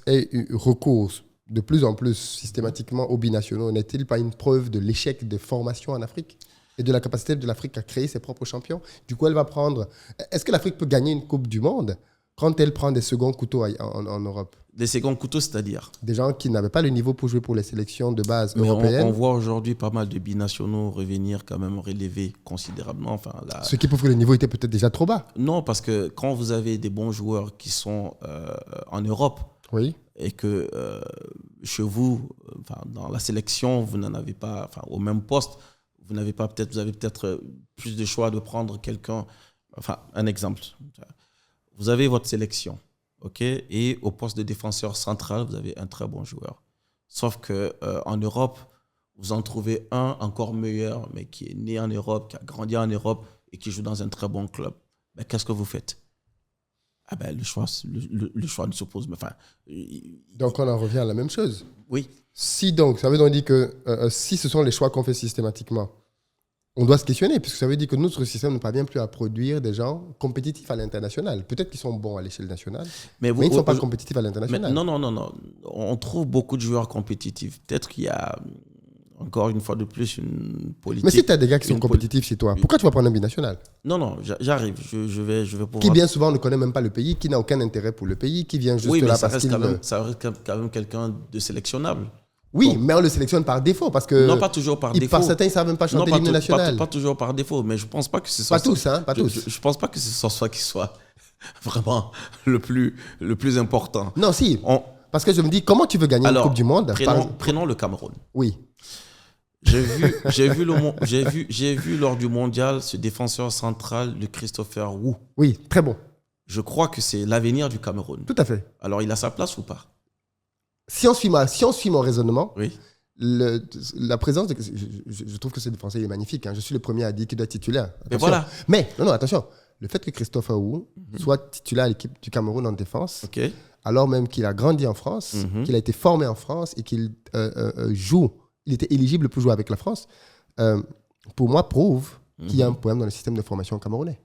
aient eu recours de plus en plus systématiquement aux binationaux n'est-il pas une preuve de l'échec de formation en Afrique et de la capacité de l'Afrique à créer ses propres champions? Du coup, est-ce que l'Afrique peut gagner une Coupe du Monde quand elle prend des seconds couteaux en Europe? Des seconds couteaux, c'est-à-dire? Des gens qui n'avaient pas le niveau pour jouer pour les sélections de base mais européennes. On voit aujourd'hui pas mal de binationaux revenir quand même relever considérablement. Ce qui prouve que le niveau était peut-être déjà trop bas. Non, parce que quand vous avez des bons joueurs qui sont en Europe, oui, et que chez vous, dans la sélection, vous n'en avez pas, au même poste, vous avez peut-être plus de choix de prendre quelqu'un. Un exemple. Vous avez votre sélection, ok, et au poste de défenseur central, vous avez un très bon joueur. Sauf qu'en Europe, vous en trouvez un encore meilleur, mais qui est né en Europe, qui a grandi en Europe et qui joue dans un très bon club. Qu'est-ce que vous faites? Le choix ne s'oppose. Donc on en revient à la même chose. Oui. Ça veut donc dire que si ce sont les choix qu'on fait systématiquement, on doit se questionner, puisque ça veut dire que notre système ne parvient plus à produire des gens compétitifs à l'international. Peut-être qu'ils sont bons à l'échelle nationale, mais ils ne sont pas compétitifs à l'international. Non. On trouve beaucoup de joueurs compétitifs. Peut-être qu'il y a, encore une fois de plus, une politique. Mais si tu as des gars qui sont compétitifs chez toi, pourquoi tu vas prendre un binational? Non, j'arrive. Je vais pouvoir... Qui bien souvent ne connaît même pas le pays, qui n'a aucun intérêt pour le pays, qui vient juste oui, mais là ça parce reste qu'il... ça reste quand même quelqu'un de sélectionnable. Oui, donc, mais on le sélectionne par défaut parce que... Non, pas toujours par défaut. Certains ne savent même pas chanter l'hymne national. Pas toujours par défaut, mais je ne pense pas que ce soit... Pas tous, hein, pas tous. Je ne pense pas que ce soit qui soit vraiment le plus important. Non, si. Parce que je me dis, comment tu veux gagner une Coupe du Monde? Prenons le Cameroun. Oui. J'ai vu lors du mondial ce défenseur central de Christopher Wu. Oui, très bon. Je crois que c'est l'avenir du Cameroun. Tout à fait. Alors, il a sa place ou pas? Si on suit mon raisonnement, oui. La présence, je trouve que ce défenseur est magnifique. Hein. Je suis le premier à dire qu'il doit être titulaire. Mais voilà. Mais, non, attention. Le fait que Christopher Wu soit titulaire à l'équipe du Cameroun en défense, okay. alors même qu'il a grandi en France, qu'il a été formé en France et qu'il il était éligible pour jouer avec la France, pour moi, prouve qu'il y a un problème dans le système de formation camerounais.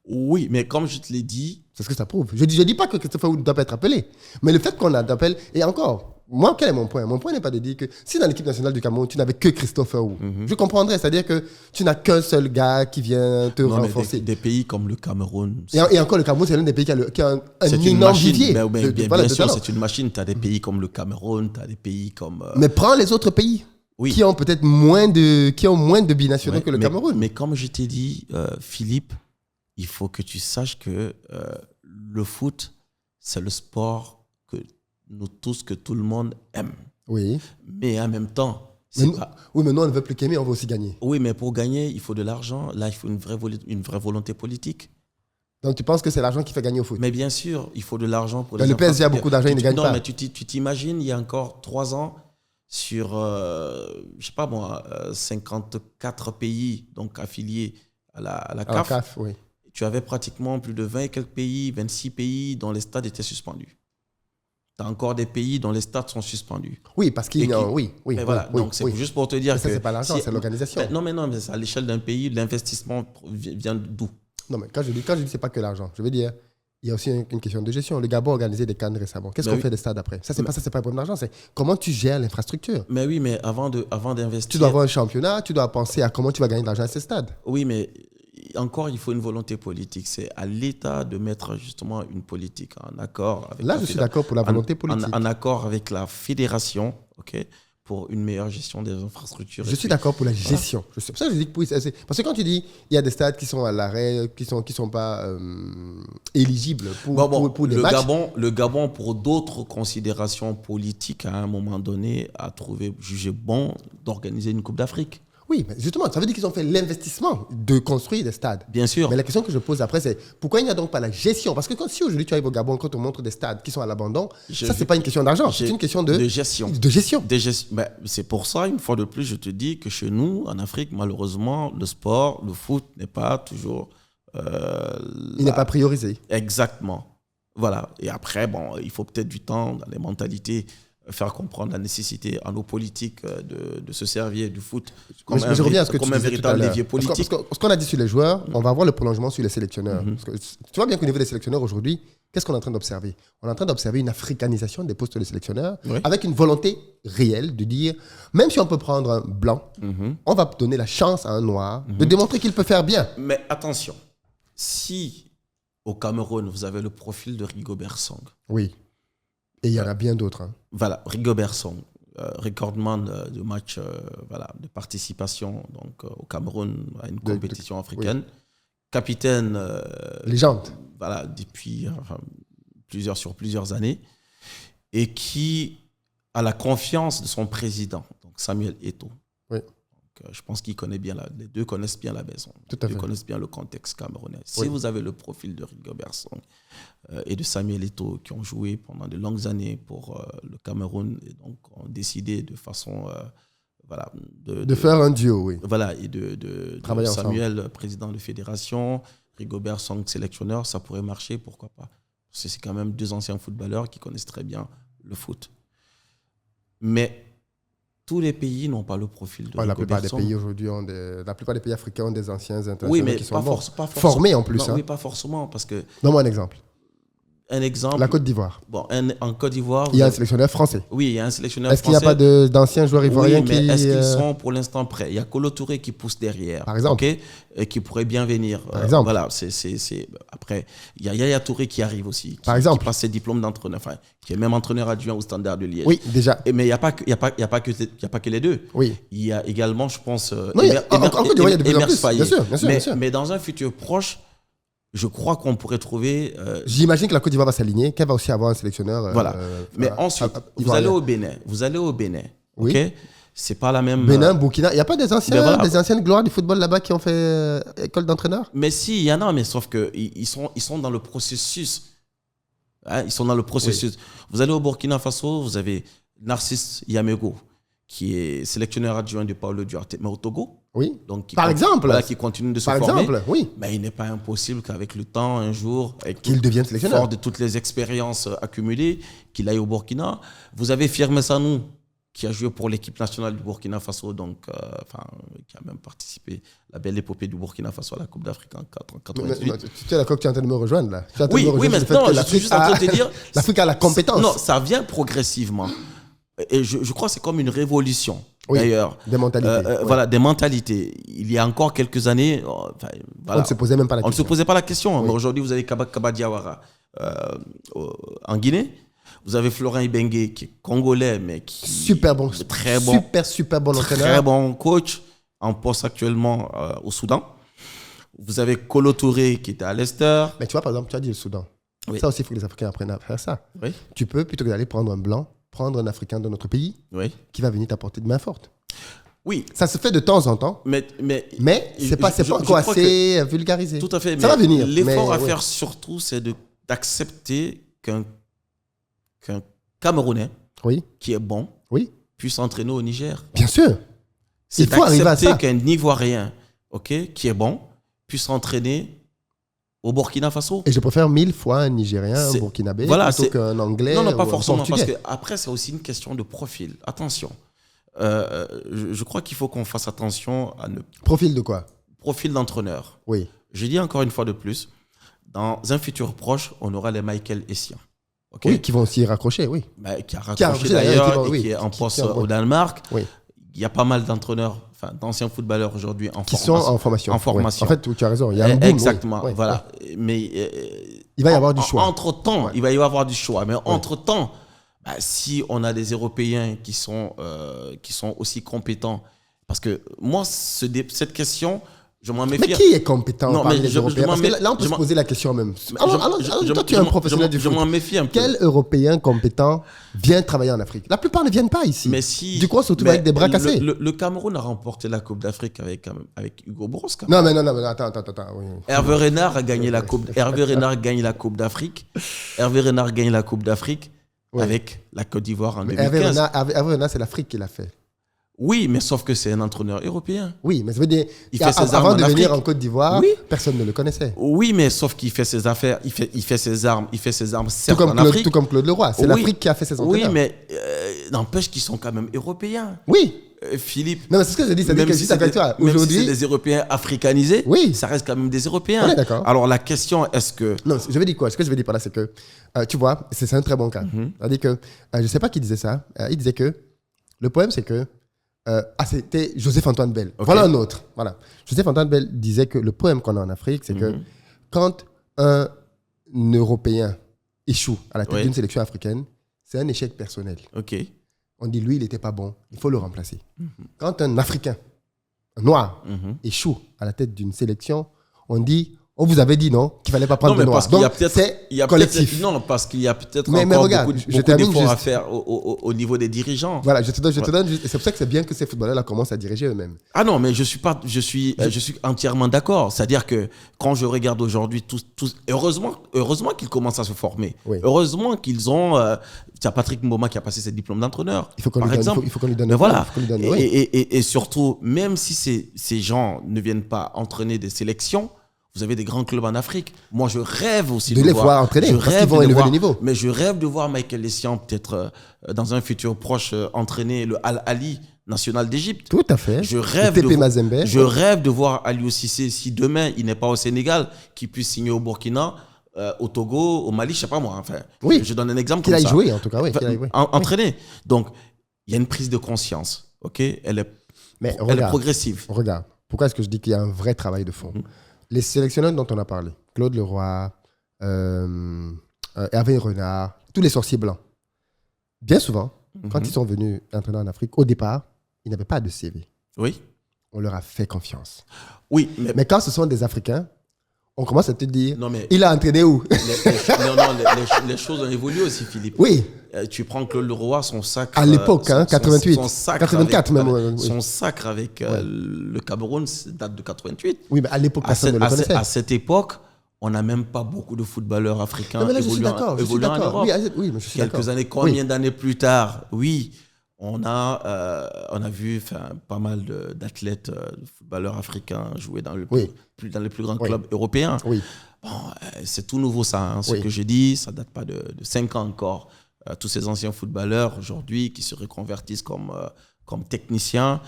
Oui, mais comme je te l'ai dit... C'est ce que ça prouve. Je ne dis pas que Christopher Wu ne doit pas être appelé. Mais le fait qu'on l'appelle... Et encore, moi, quel est mon point? Mon point n'est pas de dire que si dans l'équipe nationale du Cameroun, tu n'avais que Christopher Wu, je comprendrais. C'est-à-dire que tu n'as qu'un seul gars qui vient te renforcer. Des pays comme le Cameroun... Et encore, le Cameroun, c'est l'un des pays qui a un énorme vivier. Bien sûr, c'est une machine. Tu as des pays comme le Cameroun, tu as des pays comme... Mais prends les autres pays. Oui. Qui ont peut-être moins de binationaux que le Cameroun. Mais comme je t'ai dit, Philippe, il faut que tu saches que le foot, c'est le sport que nous tous, que tout le monde aime. Oui. Mais en même temps... Oui, mais nous, on ne veut plus qu'aimer, on veut aussi gagner. Oui, mais pour gagner, il faut de l'argent. Là, il faut une vraie volonté politique. Donc, tu penses que c'est l'argent qui fait gagner au foot? Mais bien sûr, il faut de l'argent pour les Le PSG a beaucoup d'argent, il ne gagne pas. Non, mais tu t'imagines, il y a encore 3 ans, sur, je sais pas moi, 54 pays donc affiliés à la CAF. CAF, oui. Tu avais pratiquement plus de 20 et quelques pays, 26 pays dont les stades étaient suspendus. Tu as encore des pays dont les stades sont suspendus. Oui, parce qu'il y a... Oui. Donc, c'est juste pour te dire que... Ça, c'est pas l'argent, c'est l'organisation. Non, mais c'est à l'échelle d'un pays, l'investissement vient d'où? Non, mais quand je dis c'est pas que l'argent, je veux dire, Il y a aussi une question de gestion. Le Gabon a organisé des CAN récemment. Qu'est-ce qu'on fait des stades après? Ça, c'est pas un problème d'argent. C'est comment tu gères l'infrastructure. Mais oui, mais avant d'investir... Tu dois avoir un championnat, tu dois penser à comment tu vas gagner de l'argent à ces stades. Oui, mais encore, il faut une volonté politique. C'est à l'État de mettre justement une politique en accord avec Là, je suis d'accord pour la volonté politique. En accord avec la fédération, ok, pour une meilleure gestion des infrastructures. Je suis d'accord pour la gestion. C'est pour ça que je dis que oui, parce que quand tu dis il y a des stades qui sont à l'arrêt, qui sont pas éligibles pour les matchs. Le Gabon, pour d'autres considérations politiques, à un moment donné, a jugé bon d'organiser une Coupe d'Afrique. Oui, mais justement, ça veut dire qu'ils ont fait l'investissement de construire des stades. Bien sûr. Mais la question que je pose après, c'est pourquoi il n'y a donc pas la gestion? Parce que si aujourd'hui tu arrives au Gabon, quand on montre des stades qui sont à l'abandon, ça, c'est pas une question d'argent, c'est une question de gestion. De gestion. Mais c'est pour ça, une fois de plus, je te dis que chez nous, en Afrique, malheureusement, le sport, le foot n'est pas toujours... il n'est pas priorisé. Exactement. Voilà. Et après, bon, il faut peut-être du temps dans les mentalités, faire comprendre la nécessité à nos politiques de se servir du foot comme je reviens à ce que comme tu un disais véritable tout à l'heure. levier politique. Parce qu'on a dit sur les joueurs, on va avoir le prolongement sur les sélectionneurs. Parce que, tu vois bien qu'au niveau des sélectionneurs aujourd'hui, qu'est-ce qu'on est en train d'observer? On est en train d'observer une africanisation des postes de sélectionneurs avec une volonté réelle de dire, même si on peut prendre un blanc, on va donner la chance à un noir de démontrer qu'il peut faire bien. Mais attention, si au Cameroun, vous avez le profil de Rigobert Song. Oui. Et il y en a bien d'autres. Hein. Voilà, Rigobert Song, recordman de match de participation donc, au Cameroun à une compétition africaine. Oui. Capitaine. Légende. Voilà, depuis sur plusieurs années. Et qui a la confiance de son président, donc Samuel Eto'o. Oui. Je pense qu'ils connaissent bien les deux connaissent bien la maison. Tout à fait. Ils connaissent bien le contexte camerounais. Si vous avez le profil de Rigobert Song et de Samuel Eto'o qui ont joué pendant de longues années pour le Cameroun et donc ont décidé de façon de faire un duo, oui. Voilà, et de Samuel ensemble. Président de fédération, Rigobert Song sélectionneur, ça pourrait marcher, pourquoi pas. C'est quand même deux anciens footballeurs qui connaissent très bien le foot. Mais tous les pays n'ont pas le profil de la plupart des pays aujourd'hui la plupart des pays africains ont des anciens internationaux oui, mais qui sont pas formés en plus. Non, oui, pas forcément, parce que... Donne-moi un exemple. Un exemple. La Côte d'Ivoire. Bon, en Côte d'Ivoire... Il y a un sélectionneur français. Oui, il y a un sélectionneur français. Est-ce qu'il n'y a pas d'anciens joueurs ivoiriens qui... Oui, mais est-ce qu'ils sont pour l'instant prêts? Il y a Kolo Touré qui pousse derrière. Par exemple. Okay, et qui pourrait bien venir. Par exemple. Voilà, après, il y a Yaya Touré qui arrive aussi. Par exemple. Qui passe ses diplômes d'entraîneur, qui est même entraîneur adjoint au Standard de Liège. Oui, déjà. Mais il n'y a pas que les deux. Oui. Il y a également, je pense, mais dans un futur proche, je crois qu'on pourrait trouver... J'imagine que la Côte d'Ivoire va s'aligner, qu'elle va aussi avoir un sélectionneur... voilà. Mais ensuite, vous allez au Bénin. Oui. Okay, c'est pas la même... Bénin, Burkina, il n'y a pas des anciennes gloires du football là-bas qui ont fait école d'entraîneur? Mais si, il y en a, mais sauf qu'ils sont dans le processus. Hein, ils sont dans le processus. Oui. Vous allez au Burkina Faso, vous avez Narcisse Yamego, qui est sélectionneur adjoint de Paulo Duarte, mais au Togo. Oui. Donc, par exemple. Voilà, qui continue de se former. Par exemple, oui. Mais il n'est pas impossible qu'avec le temps, un jour, qu'il devienne sélectionneur. Fort de toutes les expériences accumulées, qu'il aille au Burkina. Vous avez Firmin Sanou, qui a joué pour l'équipe nationale du Burkina Faso, donc, qui a même participé à la belle épopée du Burkina Faso à la Coupe d'Afrique en 1998. Tu es d'accord que tu es en train de me rejoindre là? Oui, mais non, je suis juste en train de te dire... L'Afrique a la compétence. Non, ça vient progressivement. Et je crois que c'est comme une révolution, d'ailleurs. Des mentalités. Voilà, des mentalités. Il y a encore quelques années, on ne se posait même pas la question. On ne se posait pas la question. Mais aujourd'hui, vous avez Kaba Diawara en Guinée. Vous avez Florent Ibenge, qui est congolais, mais qui... Super bon. Très bon. Super bon entraîneur. Très bon coach, en poste actuellement au Soudan. Vous avez Kolo Touré, qui était à Leicester. Mais tu vois, par exemple, tu as dit le Soudan. Oui. Ça aussi, il faut que les Africains apprennent à faire ça. Oui. Tu peux, plutôt que d'aller prendre un blanc, prendre un Africain de notre pays qui va venir t'apporter de main forte. Oui. Ça se fait de temps en temps. Mais c'est pas encore assez vulgarisé. Tout à fait. Ça va venir. L'effort à faire surtout, c'est d'accepter qu'un Camerounais qui est bon puisse s'entraîner au Niger. Bien sûr. C'est d'accepter qu'un Ivoirien qui est bon puisse s'entraîner au Burkina Faso. Et je préfère 1000 fois un Nigérien, un Burkinabé, plutôt qu'un Anglais. Non, pas forcément, parce qu'après, c'est aussi une question de profil. Attention. Je crois qu'il faut qu'on fasse attention à Profil de quoi? Profil d'entraîneur. Oui. Je dis encore une fois de plus, dans un futur proche, on aura les Michael Essien. Okay? Oui, qui vont aussi raccrocher, oui. Qui a raccroché d'ailleurs et qui est en poste au Danemark. Oui. Il y a pas mal d'entraîneurs, d'anciens footballeurs aujourd'hui qui sont en formation. En formation. Oui. En fait, tu as raison. Il y a un boom, exactement. Oui. Voilà. Mais il va y avoir du choix. Entre-temps, il va y avoir du choix. Mais entre-temps, si on a des Européens qui sont aussi compétents, parce que moi, cette question, je m'en méfie. Mais qui est compétent parmi les Européens? Parce que là, on peut se poser la question même. Alors, toi, tu es un professionnel du foot. Je m'en méfie un peu. Quel Européen compétent vient travailler en Afrique? La plupart ne viennent pas ici. Mais si, du coup, on se retrouve avec des bras cassés. Le Cameroun a remporté la Coupe d'Afrique avec Hugo Broos. Non, mais attends. Oui. Hervé Renard a gagné la Coupe. Hervé Renard gagne la Coupe d'Afrique. Hervé Renard gagne la Coupe d'Afrique avec la Côte d'Ivoire en 2015. Hervé Renard, c'est l'Afrique qui l'a fait. Oui, mais sauf que c'est un entraîneur européen. Oui, mais ça veut dire avant de venir en Côte d'Ivoire, personne ne le connaissait. Oui, mais sauf qu'il fait ses affaires, il fait ses armes certes en Afrique. Tout comme Claude Leroy, c'est l'Afrique qui a fait ses entraîneurs. Oui, mais n'empêche qu'ils sont quand même européens. Oui. Philippe. Non, mais c'est ce que je dis, c'est-à-dire que si aujourd'hui, c'est des Européens africanisés, ça reste quand même des Européens. On est d'accord. Alors la question, est-ce que... Non, je vais dire quoi? Ce que je veux dire par là, c'est que, tu vois, c'est un très bon cas. C'est-à-dire que, je ne sais pas qui disait ça, il disait que, le problème, c'est que, c'était Joseph-Antoine Bell. Okay. Voilà un autre. Voilà. Joseph-Antoine Bell disait que le problème qu'on a en Afrique, c'est que quand un Européen échoue à la tête d'une sélection africaine, c'est un échec personnel. Okay. On dit, lui, il n'était pas bon, il faut le remplacer. Quand un Africain, un Noir, échoue à la tête d'une sélection, on dit, on vous avait dit non, qu'il ne fallait pas prendre le Noir. Donc, c'est collectif. Non, parce qu'il y a peut-être encore beaucoup d'efforts à faire au niveau des dirigeants. Voilà, je te donne juste. Et c'est pour ça que c'est bien que ces footballeurs-là commencent à diriger eux-mêmes. Ah non, mais je suis entièrement d'accord. C'est-à-dire que quand je regarde aujourd'hui, heureusement qu'ils commencent à se former. Oui. Heureusement qu'ils ont... il y a Patrick Mboma qui a passé ses diplômes d'entraîneur. Il faut qu'on lui donne. Mais voilà. Et surtout, même si ces gens ne viennent pas entraîner des sélections, vous avez des grands clubs en Afrique. Moi, je rêve aussi de les voir entraîner. Parce qu'ils vont élever le niveau. Mais je rêve de voir Michael Essien, peut-être dans un futur proche, entraîner le Al-Ali national d'Égypte. Tout à fait. Je rêve de voir Aliou Cissé, si demain il n'est pas au Sénégal, qu'il puisse signer au Burkina, au Togo, au Mali, je ne sais pas moi. Enfin, je donne un exemple comme ça. Qu'il aille jouer, en tout cas. Oui, entraîner. Donc, il y a une prise de conscience. Okay, elle est progressive. Regarde. Pourquoi est-ce que je dis qu'il y a un vrai travail de fond? Les sélectionneurs dont on a parlé, Claude Leroy, Hervé Renard, tous les sorciers blancs, bien souvent, quand ils sont venus entraîner en Afrique, au départ, ils n'avaient pas de CV. Oui. On leur a fait confiance. Oui. Mais quand ce sont des Africains, on commence à te dire, il a entraîné où? Les choses ont évolué aussi, Philippe. Oui. Tu prends Claude Leroy, son sacre... À l'époque, 88, 84 même. Son sacre avec le Cameroun date de 88. Oui, mais à l'époque, personne ne le connaissait. À cette époque, on n'a même pas beaucoup de footballeurs africains évoluant en Europe. Oui, mais je suis d'accord. Quelques années, combien d'années plus tard, on a vu pas mal d'athlètes, de footballeurs africains jouer dans les plus grands clubs européens. Oui. Bon, c'est tout nouveau ça, ce que je dis, ça ne date pas de 5 ans encore. Tous ces anciens footballeurs aujourd'hui qui se reconvertissent comme techniciens,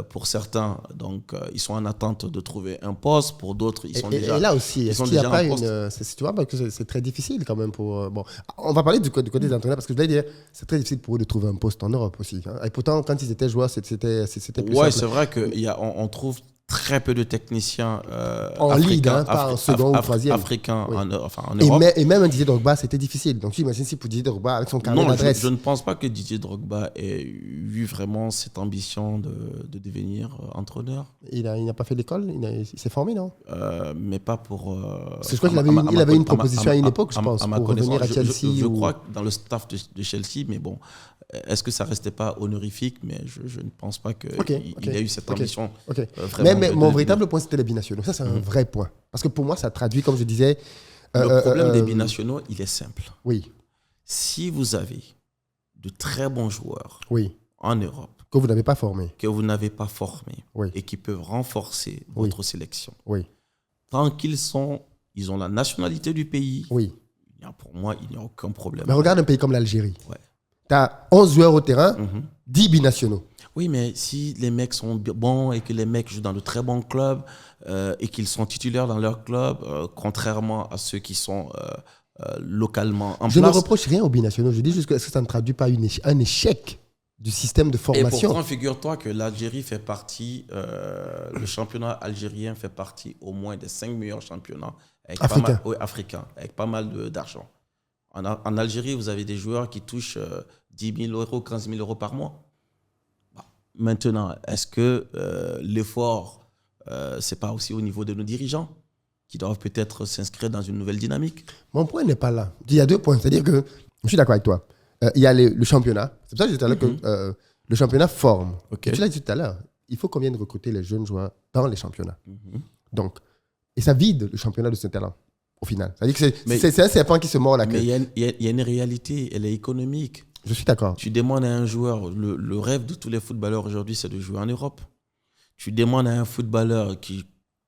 pour certains, donc ils sont en attente de trouver un poste, pour d'autres, ils sont déjà... Et là aussi, est-ce qu'il n'y a pas une... Tu vois, parce que c'est très difficile quand même pour... Bon, on va parler du côté des entraîneurs, parce que je dois dire, c'est très difficile pour eux de trouver un poste en Europe aussi. Hein. Et pourtant, quand ils étaient joueurs, c'était plus simple. Oui, c'est vrai qu'on trouve très peu de techniciens en ligue, pas en second ou troisième. Africains en Europe. Et même un Didier Drogba, c'était difficile. Donc tu imagines si pour Didier Drogba, avec son carnet d'adresse... Je ne pense pas que Didier Drogba ait eu vraiment cette ambition de devenir entraîneur. Il n'a pas fait l'école, il s'est formé, non? Mais pas pour... je crois qu'il avait une proposition à une époque, je pense, pour revenir à Chelsea. Je crois que dans le staff de Chelsea, mais bon... Est-ce que ça ne restait pas honorifique? Mais je ne pense pas qu'il ait eu cette ambition. Mais mon véritable point, c'était les binationaux. Ça, c'est un vrai point. Parce que pour moi, ça traduit, comme je disais... Le problème des binationaux, il est simple. Oui. Si vous avez de très bons joueurs en Europe... Que vous n'avez pas formés. Et qui peuvent renforcer votre sélection. Tant ils ont la nationalité du pays, pour moi, il n'y a aucun problème. Mais regarde un pays comme l'Algérie. Tu as 11 joueurs au terrain, 10 binationaux. Oui, mais si les mecs sont bons et que les mecs jouent dans de très bons clubs et qu'ils sont titulaires dans leur club, contrairement à ceux qui sont localement en Je ne place. reproche rien aux binationaux. Je dis juste que est-ce que ça ne traduit pas un échec du système de Et formation? pourtant, figure-toi que l'Algérie fait partie, le championnat algérien fait partie au moins des 5 meilleurs championnats avec africains, avec pas mal d'argent. En Algérie, vous avez des joueurs qui touchent 10 000 euros, 15 000 euros par mois. Maintenant, est-ce que l'effort, c'est pas aussi au niveau de nos dirigeants qui doivent peut-être s'inscrire dans une nouvelle dynamique? Mon point n'est pas là. Il y a 2 points. C'est-à-dire que, je suis d'accord avec toi, il y a le championnat. C'est pour ça que je disais tout à l'heure que le championnat forme. Okay. Tu l'as dit tout à l'heure. Il faut qu'on vienne recruter les jeunes joueurs dans les championnats. Donc, et ça vide le championnat de ce talent, au final. C'est-à-dire que c'est un serpent qui se mord la queue. Mais il y a une réalité, elle est économique. Je suis d'accord. Tu demandes à un joueur, le rêve de tous les footballeurs aujourd'hui, c'est de jouer en Europe. Tu demandes à un footballeur qui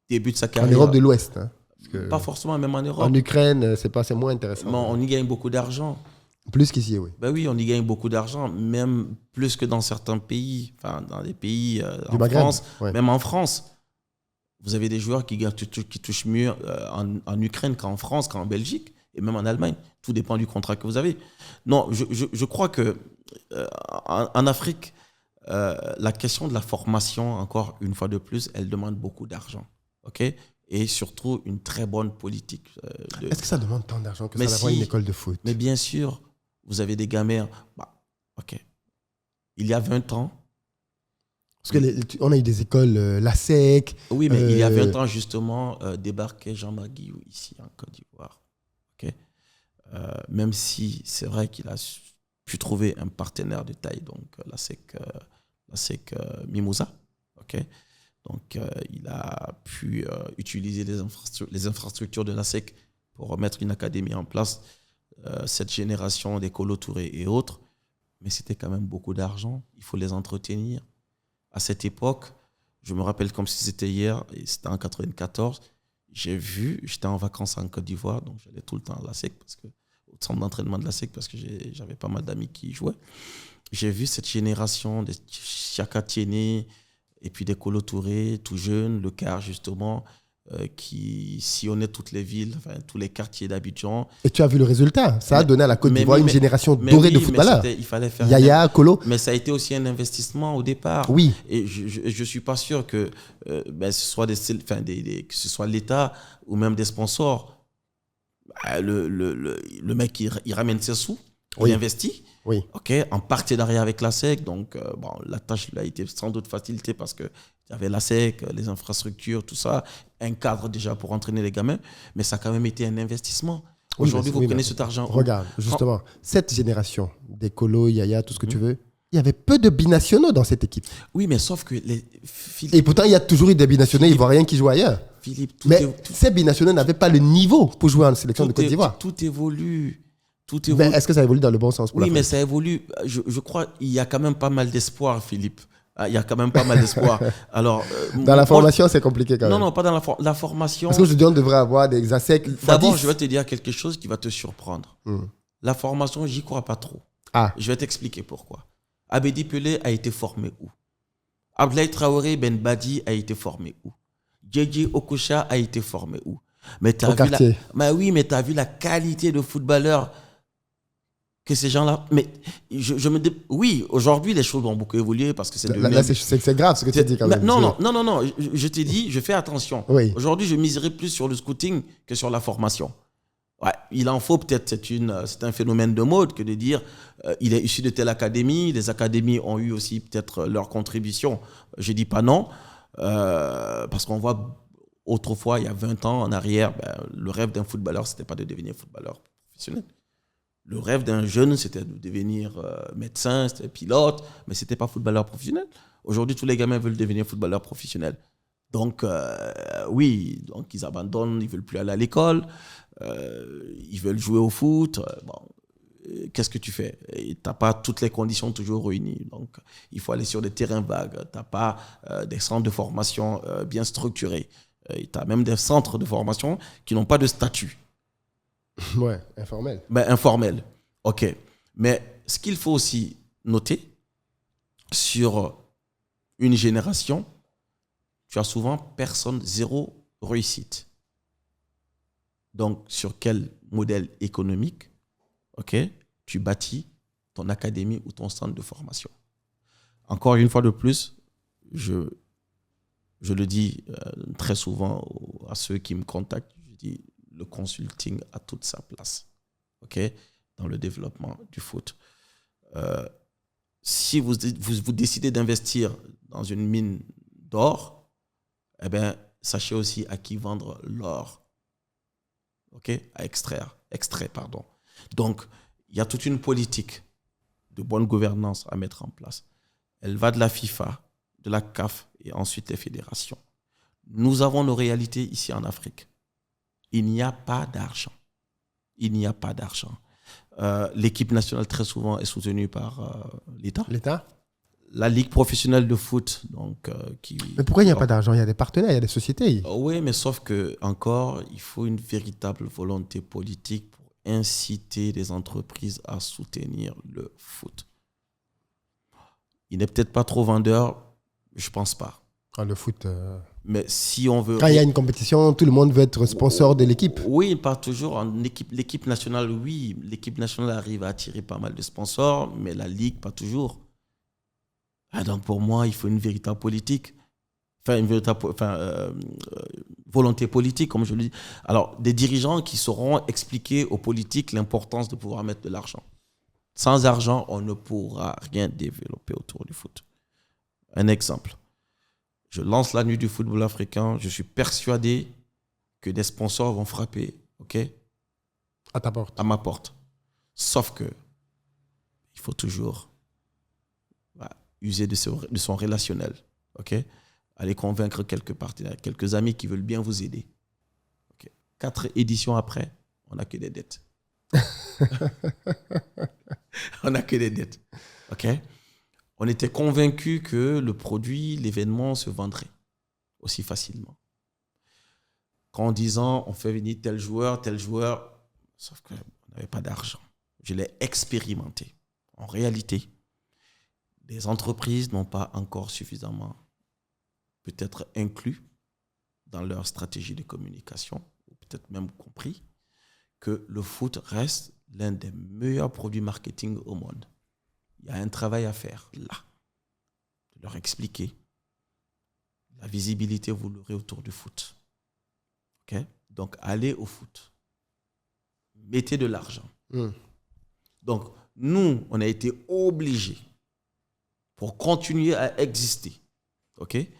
débute sa carrière... En Europe de l'Ouest. Hein, pas forcément, même en Europe. En Ukraine, c'est moins intéressant. Mais on y gagne beaucoup d'argent. Plus qu'ici, oui. Ben oui, on y gagne beaucoup d'argent, même plus que dans certains pays, enfin dans des pays en Maghreb, France, ouais. Même en France. Vous avez des joueurs qui touchent mieux en Ukraine qu'en France, qu'en Belgique, et même en Allemagne. Tout dépend du contrat que vous avez. Non, je crois que en Afrique, la question de la formation, encore une fois de plus, elle demande beaucoup d'argent. Okay? Et surtout une très bonne politique. Est-ce que ça demande tant d'argent que ça d'avoir une école de foot? Mais bien sûr, vous avez des gamins. OK. Il y a 20 ans. Parce qu'on a eu des écoles, la SEC. Oui, mais il y a 20 ans, justement, débarquait Jean-Marc Guillou ici en Côte d'Ivoire. Okay? Même si c'est vrai qu'il a pu trouver un partenaire de taille, donc la SEC Mimouza. Okay? Donc, il a pu utiliser les infrastructures de la SEC pour mettre une académie en place. Cette génération des Kolo Touré et autres. Mais c'était quand même beaucoup d'argent. Il faut les entretenir. À cette époque, je me rappelle comme si c'était hier, et c'était en 94, j'étais en vacances en Côte d'Ivoire, donc j'allais tout le temps à la SEC, au centre d'entraînement de la SEC, parce que j'avais pas mal d'amis qui y jouaient. J'ai vu cette génération de Chaka Tiéné, et puis des Kolo Touré, tout jeunes, le quart justement, qui sillonnait toutes les villes, enfin, tous les quartiers d'Abidjan. Et tu as vu le résultat. Ça a donné à la Côte d'Ivoire une génération dorée de footballeurs. Il fallait faire Yaya, Kolo. Mais ça a été aussi un investissement au départ. Oui. Et je ne suis pas sûr que ce soit que ce soit l'État ou même des sponsors. Le mec, il ramène ses sous, il investit. Oui. Okay, en partenariat avec la SEC. Donc, la tâche a été sans doute facilitée parce qu'il y avait la SEC, les infrastructures, tout ça, un cadre déjà pour entraîner les gamins. Mais ça a quand même été un investissement. Aujourd'hui, vous prenez cet argent. Regarde, justement, cette génération, des Kolo, Yaya, tout ce que tu veux, il y avait peu de binationaux dans cette équipe. Oui, mais sauf que... Et pourtant, il y a toujours eu des binationaux ivoiriens qui jouent ailleurs. Philippe, ces binationaux n'avaient pas le niveau pour jouer en sélection de Côte d'Ivoire. Tout évolue. Mais est-ce que ça évolue dans le bon sens pour Oui, mais ça évolue. Je crois qu'il y a quand même pas mal d'espoir, Philippe. Il y a quand même pas mal d'espoir. Alors, dans la formation, c'est compliqué quand même. Non, pas dans la formation. Parce qu'aujourd'hui, on devrait avoir des ASEC. D'abord, je vais te dire quelque chose qui va te surprendre. La formation, j'y crois pas trop. Je vais t'expliquer pourquoi. Abedi Pelé a été formé où? Abdoulaye Traoré Ben Badi a été formé où? Djedji Okocha a été formé où? Mais tu as vu la qualité de footballeur que ces gens-là... Mais oui, aujourd'hui, les choses ont beaucoup évolué parce que c'est devenu... Là, c'est grave ce que tu dis quand même. Non, je t'ai dit, je fais attention. Oui. Aujourd'hui, je miserai plus sur le scouting que sur la formation. Ouais, il en faut peut-être, c'est un phénomène de mode que de dire il est issu de telle académie, les académies ont eu aussi peut-être leur contribution. Je ne dis pas non, parce qu'on voit autrefois, il y a 20 ans en arrière, le rêve d'un footballeur, ce n'était pas de devenir footballeur professionnel. Le rêve d'un jeune, c'était de devenir médecin, c'était pilote, mais ce n'était pas footballeur professionnel. Aujourd'hui, tous les gamins veulent devenir footballeur professionnel. Donc, oui, donc ils abandonnent, ils ne veulent plus aller à l'école, ils veulent jouer au foot. Qu'est-ce que tu fais? Tu n'as pas toutes les conditions toujours réunies. Donc, il faut aller sur des terrains vagues. Tu n'as pas des centres de formation bien structurés. Tu as même des centres de formation qui n'ont pas de statut. Ouais, informel. Informel, ok. Mais ce qu'il faut aussi noter sur une génération, tu as souvent personne, zéro réussite. Donc, sur quel modèle économique, ok, tu bâtis ton académie ou ton centre de formation? Encore une fois de plus, je le dis très souvent à ceux qui me contactent, je dis le consulting a toute sa place, ok, dans le développement du foot. Si vous décidez d'investir dans une mine d'or, eh bien, sachez aussi à qui vendre l'or. OK? À extraire. Donc, il y a toute une politique de bonne gouvernance à mettre en place. Elle va de la FIFA, de la CAF et ensuite les fédérations. Nous avons nos réalités ici en Afrique. Il n'y a pas d'argent. L'équipe nationale, très souvent, est soutenue par l'État. L'État? La Ligue professionnelle de foot. Donc, mais pourquoi il n'y a pas d'argent? Il y a des partenaires, il y a des sociétés. Oui, mais sauf que encore, il faut une véritable volonté politique pour inciter les entreprises à soutenir le foot. Il n'est peut-être pas trop vendeur, je ne pense pas. Le foot... Mais si on veut... Quand il y a une compétition, tout le monde veut être sponsor de l'équipe. Oui, pas toujours. L'équipe nationale, oui. L'équipe nationale arrive à attirer pas mal de sponsors, mais la Ligue, pas toujours. Donc pour moi, il faut une véritable politique. Volonté politique, comme je le dis. Alors, des dirigeants qui sauront expliquer aux politiques l'importance de pouvoir mettre de l'argent. Sans argent, on ne pourra rien développer autour du foot. Un exemple. Je lance la nuit du football africain. Je suis persuadé que des sponsors vont frapper, ok, à ta porte. À ma porte. Sauf que il faut toujours user de son relationnel, ok. Aller convaincre quelques partenaires, quelques amis qui veulent bien vous aider. Okay. 4 éditions après, on n'a que des dettes. On n'a que des dettes, ok. On était convaincus que le produit, l'événement se vendrait aussi facilement. Qu'en disant, on fait venir tel joueur, sauf qu'on n'avait pas d'argent. Je l'ai expérimenté. En réalité, les entreprises n'ont pas encore suffisamment peut-être inclus dans leur stratégie de communication, ou peut-être même compris, que le foot reste l'un des meilleurs produits marketing au monde. Il y a un travail à faire là, de leur expliquer la visibilité vous l'aurez autour du foot. Okay? Donc, allez au foot. Mettez de l'argent. Donc, nous, on a été obligés, pour continuer à exister, okay,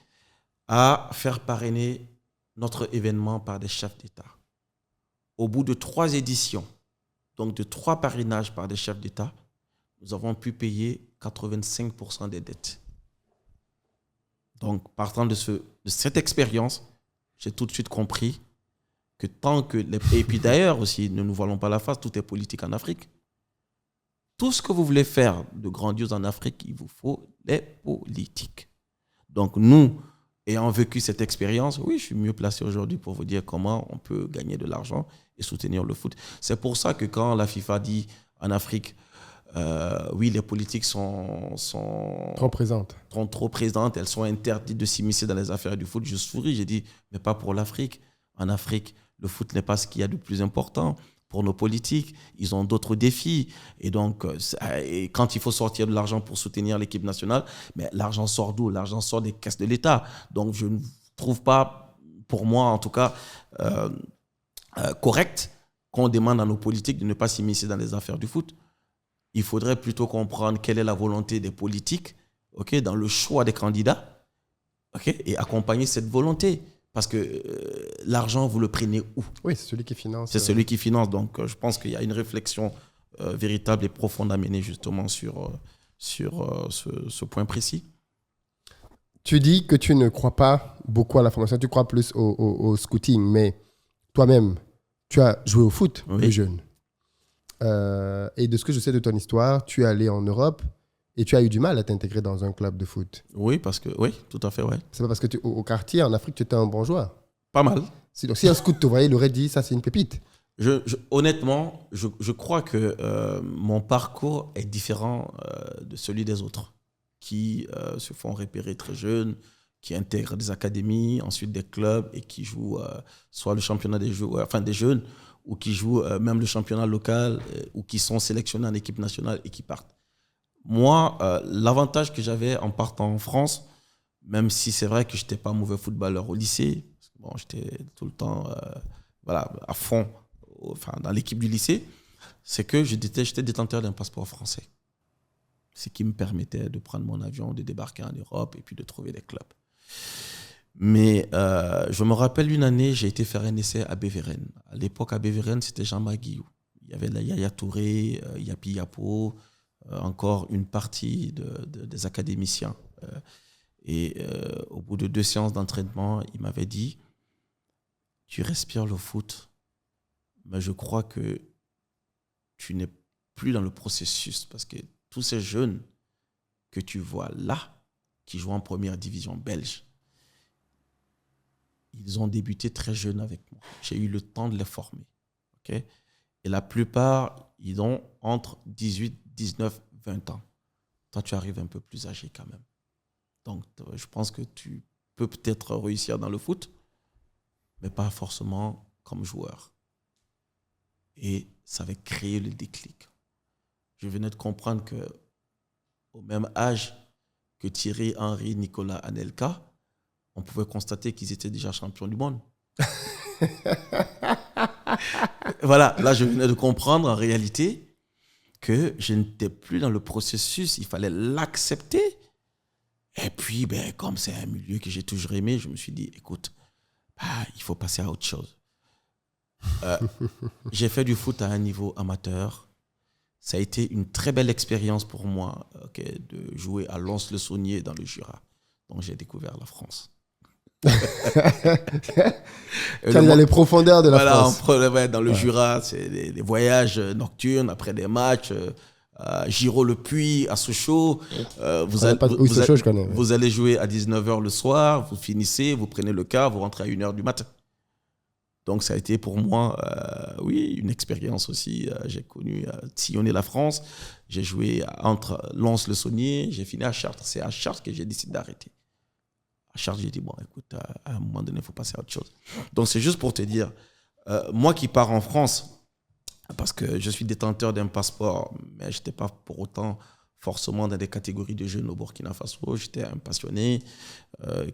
à faire parrainer notre événement par des chefs d'État. Au bout de 3 éditions, donc de 3 parrainages par des chefs d'État, nous avons pu payer 85% des dettes. Donc, partant de cette expérience, j'ai tout de suite compris que tant que... Et puis d'ailleurs aussi, ne nous voilons pas la face, tout est politique en Afrique. Tout ce que vous voulez faire de grandiose en Afrique, il vous faut des politiques. Donc nous, ayant vécu cette expérience, oui, je suis mieux placé aujourd'hui pour vous dire comment on peut gagner de l'argent et soutenir le foot. C'est pour ça que quand la FIFA dit en Afrique, oui, les politiques sont trop présentes. Trop présentes, elles sont interdites de s'immiscer dans les affaires du foot. Je souris, j'ai dit, mais pas pour l'Afrique. En Afrique, le foot n'est pas ce qu'il y a de plus important. Pour nos politiques, ils ont d'autres défis. Et donc, quand il faut sortir de l'argent pour soutenir l'équipe nationale, mais l'argent sort d'où? L'argent sort des caisses de l'État. Donc, je ne trouve pas, pour moi en tout cas, correct qu'on demande à nos politiques de ne pas s'immiscer dans les affaires du foot. Il faudrait plutôt comprendre quelle est la volonté des politiques, okay, dans le choix des candidats, okay, et accompagner cette volonté. Parce que l'argent, vous le prenez où? Oui, c'est celui qui finance. C'est celui qui finance. Donc, je pense qu'il y a une réflexion véritable et profonde à mener justement sur ce point précis. Tu dis que tu ne crois pas beaucoup à la formation, tu crois plus au scouting, mais toi-même, tu as joué au foot, oui, plus jeune. Et de ce que je sais de ton histoire, tu es allé en Europe et tu as eu du mal à t'intégrer dans un club de foot. Oui, oui, tout à fait, ouais. C'est pas parce que au quartier, en Afrique, tu étais un bon joueur. Pas mal. Donc, si un scout te voyait, il aurait dit, ça c'est une pépite. Honnêtement, je crois que mon parcours est différent de celui des autres. qui se font repérer très jeunes, qui intègrent des académies, ensuite des clubs et qui jouent soit le championnat des jeunes ou qui jouent même le championnat local ou qui sont sélectionnés en équipe nationale et qui partent. Moi, l'avantage que j'avais en partant en France, même si c'est vrai que je n'étais pas un mauvais footballeur au lycée, parce que bon, j'étais tout le temps à fond dans l'équipe du lycée, c'est que j'étais détenteur d'un passeport français. Ce qui me permettait de prendre mon avion, de débarquer en Europe et puis de trouver des clubs. Mais je me rappelle une année, j'ai été faire un essai à Beveren. À l'époque, à Beveren, c'était Jean-Marc Guillou. Il y avait la Yaya Touré, Yapi Yapo, encore une partie des académiciens. Et au bout de 2 séances d'entraînement, il m'avait dit « Tu respires le foot, mais je crois que tu n'es plus dans le processus parce que tous ces jeunes que tu vois là, qui jouent en première division belge, ils ont débuté très jeunes avec moi. J'ai eu le temps de les former. Okay? Et la plupart, ils ont entre 18, 19, 20 ans. Toi, tu arrives un peu plus âgé quand même. Donc, je pense que tu peux peut-être réussir dans le foot, mais pas forcément comme joueur. » Et ça avait créé le déclic. Je venais de comprendre qu'au même âge que Thierry Henry, Nicolas Anelka, on pouvait constater qu'ils étaient déjà champions du monde. Voilà, là je venais de comprendre en réalité que je n'étais plus dans le processus, il fallait l'accepter. Et puis, comme c'est un milieu que j'ai toujours aimé, je me suis dit, écoute, il faut passer à autre chose. J'ai fait du foot à un niveau amateur. Ça a été une très belle expérience pour moi de jouer à Lons-le-Saunier dans le Jura. Donc, j'ai découvert la France. Tu as les profondeurs de la France. Dans le Jura, c'est des voyages nocturnes après des matchs. Giraud-le-Puy, à Sochaux. Vous allez jouer à 19h le soir, vous finissez, vous prenez le car, vous rentrez à 1h du matin. Donc, ça a été pour moi, une expérience aussi. J'ai connu sillonner la France. J'ai joué entre Lons-le-Saunier. J'ai fini à Chartres. C'est à Chartres que j'ai décidé d'arrêter. À Chartres, j'ai dit, bon, écoute, à un moment donné, il faut passer à autre chose. Donc, c'est juste pour te dire, moi qui pars en France, parce que je suis détenteur d'un passeport, mais je n'étais pas pour autant forcément dans des catégories de jeunes au Burkina Faso. J'étais un passionné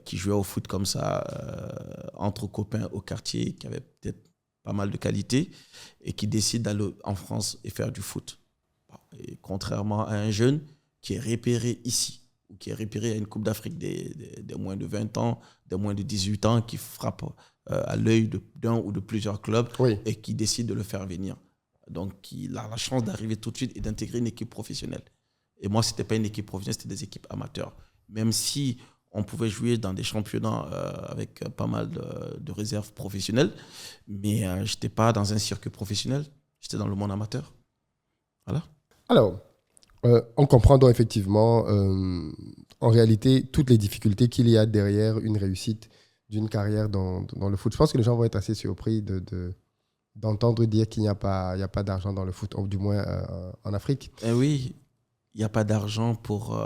qui jouait au foot comme ça, entre copains au quartier, qui avait peut-être pas mal de qualité et qui décide d'aller en France et faire du foot. Et contrairement à un jeune qui est repéré ici, ou qui est repéré à une Coupe d'Afrique des moins de 20 ans, des moins de 18 ans, qui frappe à l'œil d'un ou de plusieurs clubs et qui décide de le faire venir. Donc, il a la chance d'arriver tout de suite et d'intégrer une équipe professionnelle. Et moi, ce n'était pas une équipe professionnelle, c'était des équipes amateurs. Même si on pouvait jouer dans des championnats avec pas mal de réserves professionnelles, mais je n'étais pas dans un circuit professionnel, j'étais dans le monde amateur. Voilà. Alors, on comprend donc effectivement, en réalité, toutes les difficultés qu'il y a derrière une réussite d'une carrière dans le foot. Je pense que les gens vont être assez surpris d'entendre dire qu'il n'y a pas d'argent dans le foot, ou du moins en Afrique. Oui, il n'y a pas d'argent pour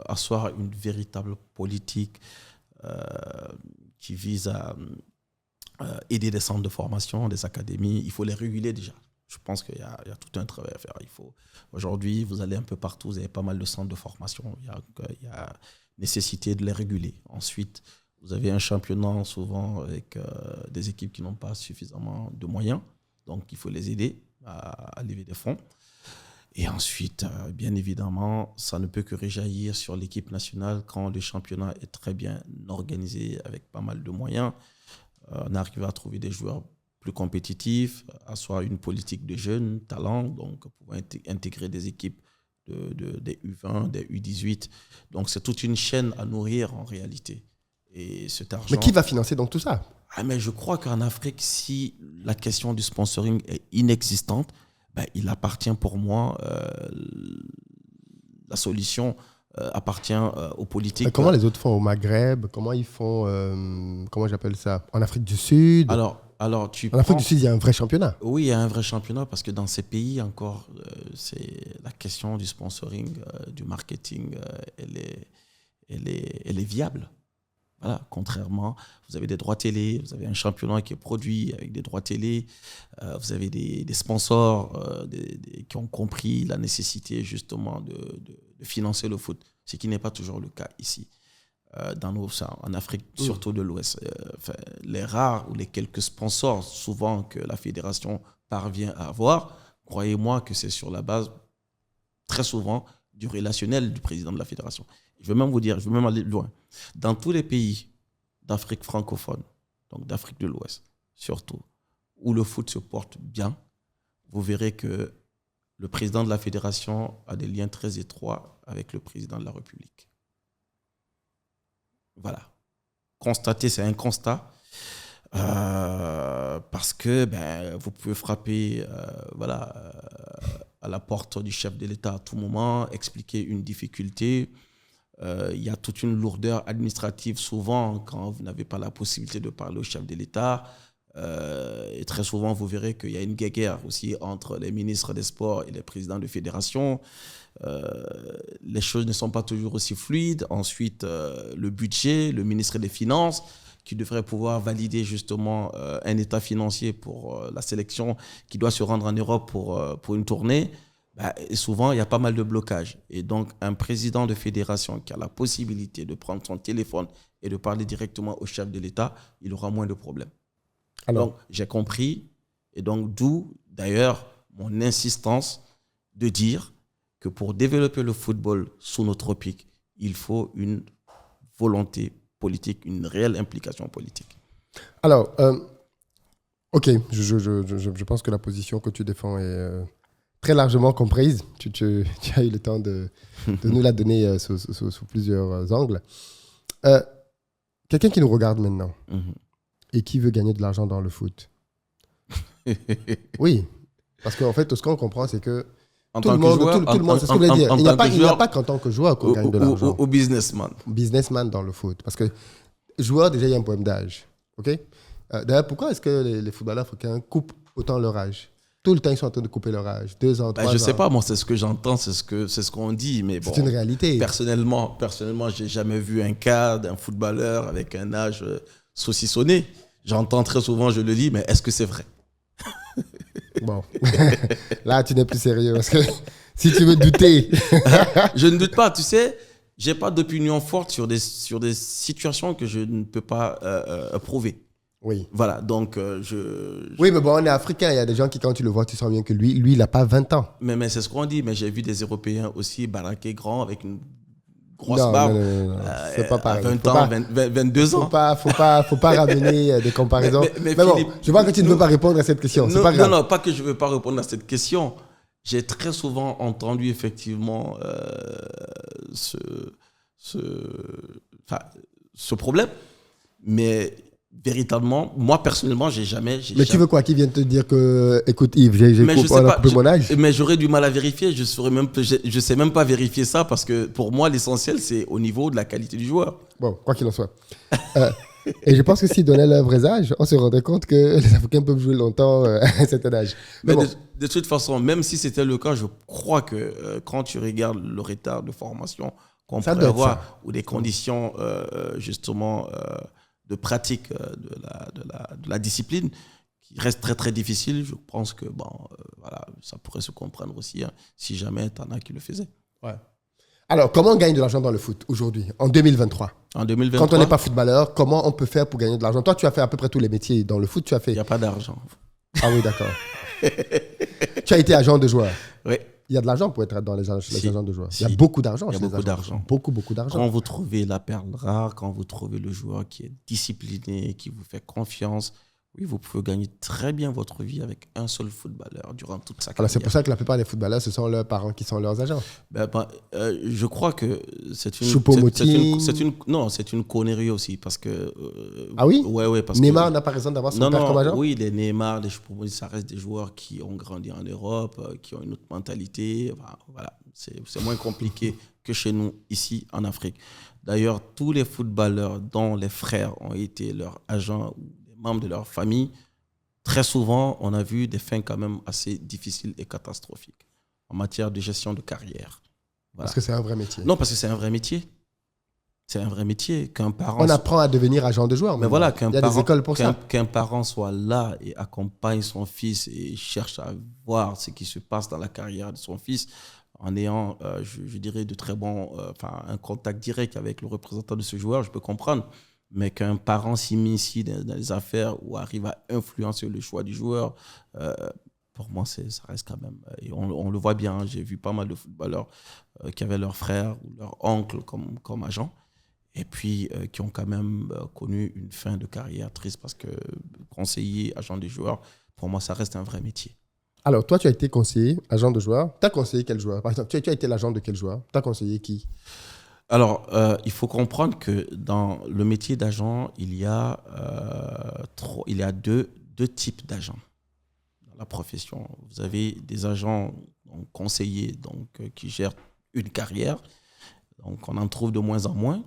asseoir une véritable politique qui vise à aider des centres de formation, des académies. Il faut les réguler déjà. Je pense qu'il y a tout un travail à faire. Aujourd'hui, vous allez un peu partout, vous avez pas mal de centres de formation. Il y a nécessité de les réguler. Ensuite, vous avez un championnat souvent avec des équipes qui n'ont pas suffisamment de moyens. Donc, il faut les aider à lever des fonds. Et ensuite, bien évidemment, ça ne peut que réjaillir sur l'équipe nationale quand le championnat est très bien organisé avec pas mal de moyens. On arrive à trouver des joueurs plus compétitifs, asseoir une politique de jeunes talents, donc pouvoir intégrer des équipes des U20, des U18. Donc, c'est toute une chaîne à nourrir en réalité. Et cet argent... Mais qui va financer donc tout ça ? Mais je crois qu'en Afrique, si la question du sponsoring est inexistante, il appartient pour moi, la solution appartient aux politiques. Comment les autres font au Maghreb ? Comment ils font, comment j'appelle ça ? En Afrique du Sud ? Alors, Alors, tu En Afrique prends... du Sud, il y a un vrai championnat. Oui, il y a un vrai championnat parce que dans ces pays encore, c'est la question du sponsoring, du marketing, elle est viable. Voilà, contrairement, vous avez des droits télé, vous avez un championnat qui est produit avec des droits télé, vous avez des sponsors qui ont compris la nécessité justement de financer le foot, ce qui n'est pas toujours le cas ici. En Afrique, surtout de l'Ouest. Les rares ou les quelques sponsors, souvent que la fédération parvient à avoir, croyez-moi que c'est sur la base, très souvent, du relationnel du président de la fédération. Je vais même vous dire, je vais même aller loin. Dans tous les pays d'Afrique francophone, donc d'Afrique de l'Ouest, surtout, où le foot se porte bien, vous verrez que le président de la fédération a des liens très étroits avec le président de la République. Voilà. Constater, c'est un constat. Parce que vous pouvez frapper à la porte du chef de l'État à tout moment, expliquer une difficulté. Il y a toute une lourdeur administrative souvent quand vous n'avez pas la possibilité de parler au chef de l'État. Et très souvent, vous verrez qu'il y a une guéguerre aussi entre les ministres des Sports et les présidents de fédération. Les choses ne sont pas toujours aussi fluides. Ensuite, le budget, le ministre des Finances, qui devrait pouvoir valider justement un état financier pour la sélection qui doit se rendre en Europe pour une tournée. Et souvent, il y a pas mal de blocages. Et donc, un président de fédération qui a la possibilité de prendre son téléphone et de parler directement au chef de l'État, il aura moins de problèmes. Alors, donc, j'ai compris. Et donc, d'où, d'ailleurs, mon insistance de dire que pour développer le football sous nos tropiques, il faut une volonté politique, une réelle implication politique. Alors, ok, je pense que la position que tu défends est très largement comprise. Tu as eu le temps de nous la donner sous plusieurs angles. Quelqu'un qui nous regarde maintenant et qui veut gagner de l'argent dans le foot. Oui, parce qu'en fait, tout ce qu'on comprend, c'est que tout le monde, c'est ce que je voulais dire. Il n'y a pas qu'en tant que joueur qu'on gagne de l'argent. Au businessman. Businessman dans le foot. Parce que joueur, déjà, il y a un problème d'âge. Okay? D'ailleurs, pourquoi est-ce que les footballeurs africains coupent autant leur âge? Tout le temps, ils sont en train de couper leur âge. 2 ans, 3 ans. Je ne sais pas, moi, c'est ce que j'entends, c'est ce qu'on dit. Mais bon, c'est une réalité. Personnellement, je n'ai jamais vu un cas d'un footballeur avec un âge saucissonné. J'entends très souvent, je le dis, mais est-ce que c'est vrai? Bon, là, tu n'es plus sérieux parce que si tu veux douter. Je ne doute pas, tu sais, je n'ai pas d'opinion forte sur des situations que je ne peux pas prouver. Oui. Voilà, donc Oui, mais bon, on est africain, il y a des gens qui, quand tu le vois, tu sens bien que lui, il n'a pas 20 ans. Mais c'est ce qu'on dit, mais j'ai vu des Européens aussi baraqués grands avec une grosse barbe. Non. C'est pas pareil. 20 ans, 22 ans. Faut pas ramener des comparaisons. Mais bon, Philippe, je vois que tu ne veux pas répondre à cette question. C'est pas grave. Non, pas que je ne veux pas répondre à cette question. J'ai très souvent entendu effectivement ce problème, mais véritablement, moi personnellement, j'ai jamais. Tu veux quoi? Qui vienne te dire que, écoute Yves, j'ai coupé mon âge? Mais j'aurais du mal à vérifier. Je sais même pas vérifier ça parce que pour moi, l'essentiel, c'est au niveau de la qualité du joueur. Bon, quoi qu'il en soit. Et je pense que s'ils donnaient leur vrai âge, on se rendrait compte que les Africains peuvent jouer longtemps à un certain âge. Mais bon. De toute façon, même si c'était le cas, je crois que quand tu regardes le retard de formation qu'on pourrait avoir ou des conditions justement de pratique de la discipline qui reste très très difficile, je pense que voilà, ça pourrait se comprendre aussi si jamais tu en as qui le faisaient. Ouais. Alors, comment on gagne de l'argent dans le foot aujourd'hui, en 2023? En 2023, quand on n'est pas footballeur, comment on peut faire pour gagner de l'argent? Toi, tu as fait à peu près tous les métiers dans le foot. Tu as fait. Il n'y a pas d'argent. Ah oui, d'accord. Tu as été agent de joueur. Oui. Il y a de l'argent pour être dans les agents de joueurs. Il y a beaucoup d'argent. Il y a beaucoup d'argent. Beaucoup d'argent. Quand vous trouvez la perle rare, quand vous trouvez le joueur qui est discipliné, qui vous fait confiance, oui, vous pouvez gagner très bien votre vie avec un seul footballeur durant toute sa carrière. Alors c'est pour ça que la plupart des footballeurs, ce sont leurs parents qui sont leurs agents. Je crois que c'est une connerie aussi parce que. Ah oui? Ouais, parce Neymar n'a pas raison d'avoir son père comme agent? Oui, les Neymar, les Choupo-Moting, ça reste des joueurs qui ont grandi en Europe, qui ont une autre mentalité. Voilà, c'est moins compliqué que chez nous ici en Afrique. D'ailleurs, tous les footballeurs dont les frères ont été leurs agents ou membres de leur famille très souvent, on a vu des fins quand même assez difficiles et catastrophiques en matière de gestion de carrière. Voilà. Parce que c'est un vrai métier. Non, parce que c'est un vrai métier. C'est un vrai métier. Qu'un parent On apprend à devenir agent de joueur. Mais voilà, il y a des écoles pour ça. Qu'un parent soit là et accompagne son fils et cherche à voir ce qui se passe dans la carrière de son fils en ayant, je dirais, de très bons, un contact direct avec le représentant de ce joueur, je peux comprendre. Mais qu'un parent s'immisce dans les affaires ou arrive à influencer le choix du joueur, pour moi, ça reste quand même... Et on le voit bien, hein, j'ai vu pas mal de footballeurs qui avaient leur frère ou leur oncle comme agent. Et puis qui ont quand même connu une fin de carrière triste parce que conseiller, agent de joueur, pour moi, ça reste un vrai métier. Alors, toi, tu as été conseiller, agent de joueur. Tu as conseillé quel joueur? Par exemple, tu as été l'agent de quel joueur? Tu as conseillé qui? Alors, il faut comprendre que dans le métier d'agent, il y a deux types d'agents dans la profession. Vous avez des agents conseillers qui gèrent une carrière. Donc, on en trouve de moins en moins.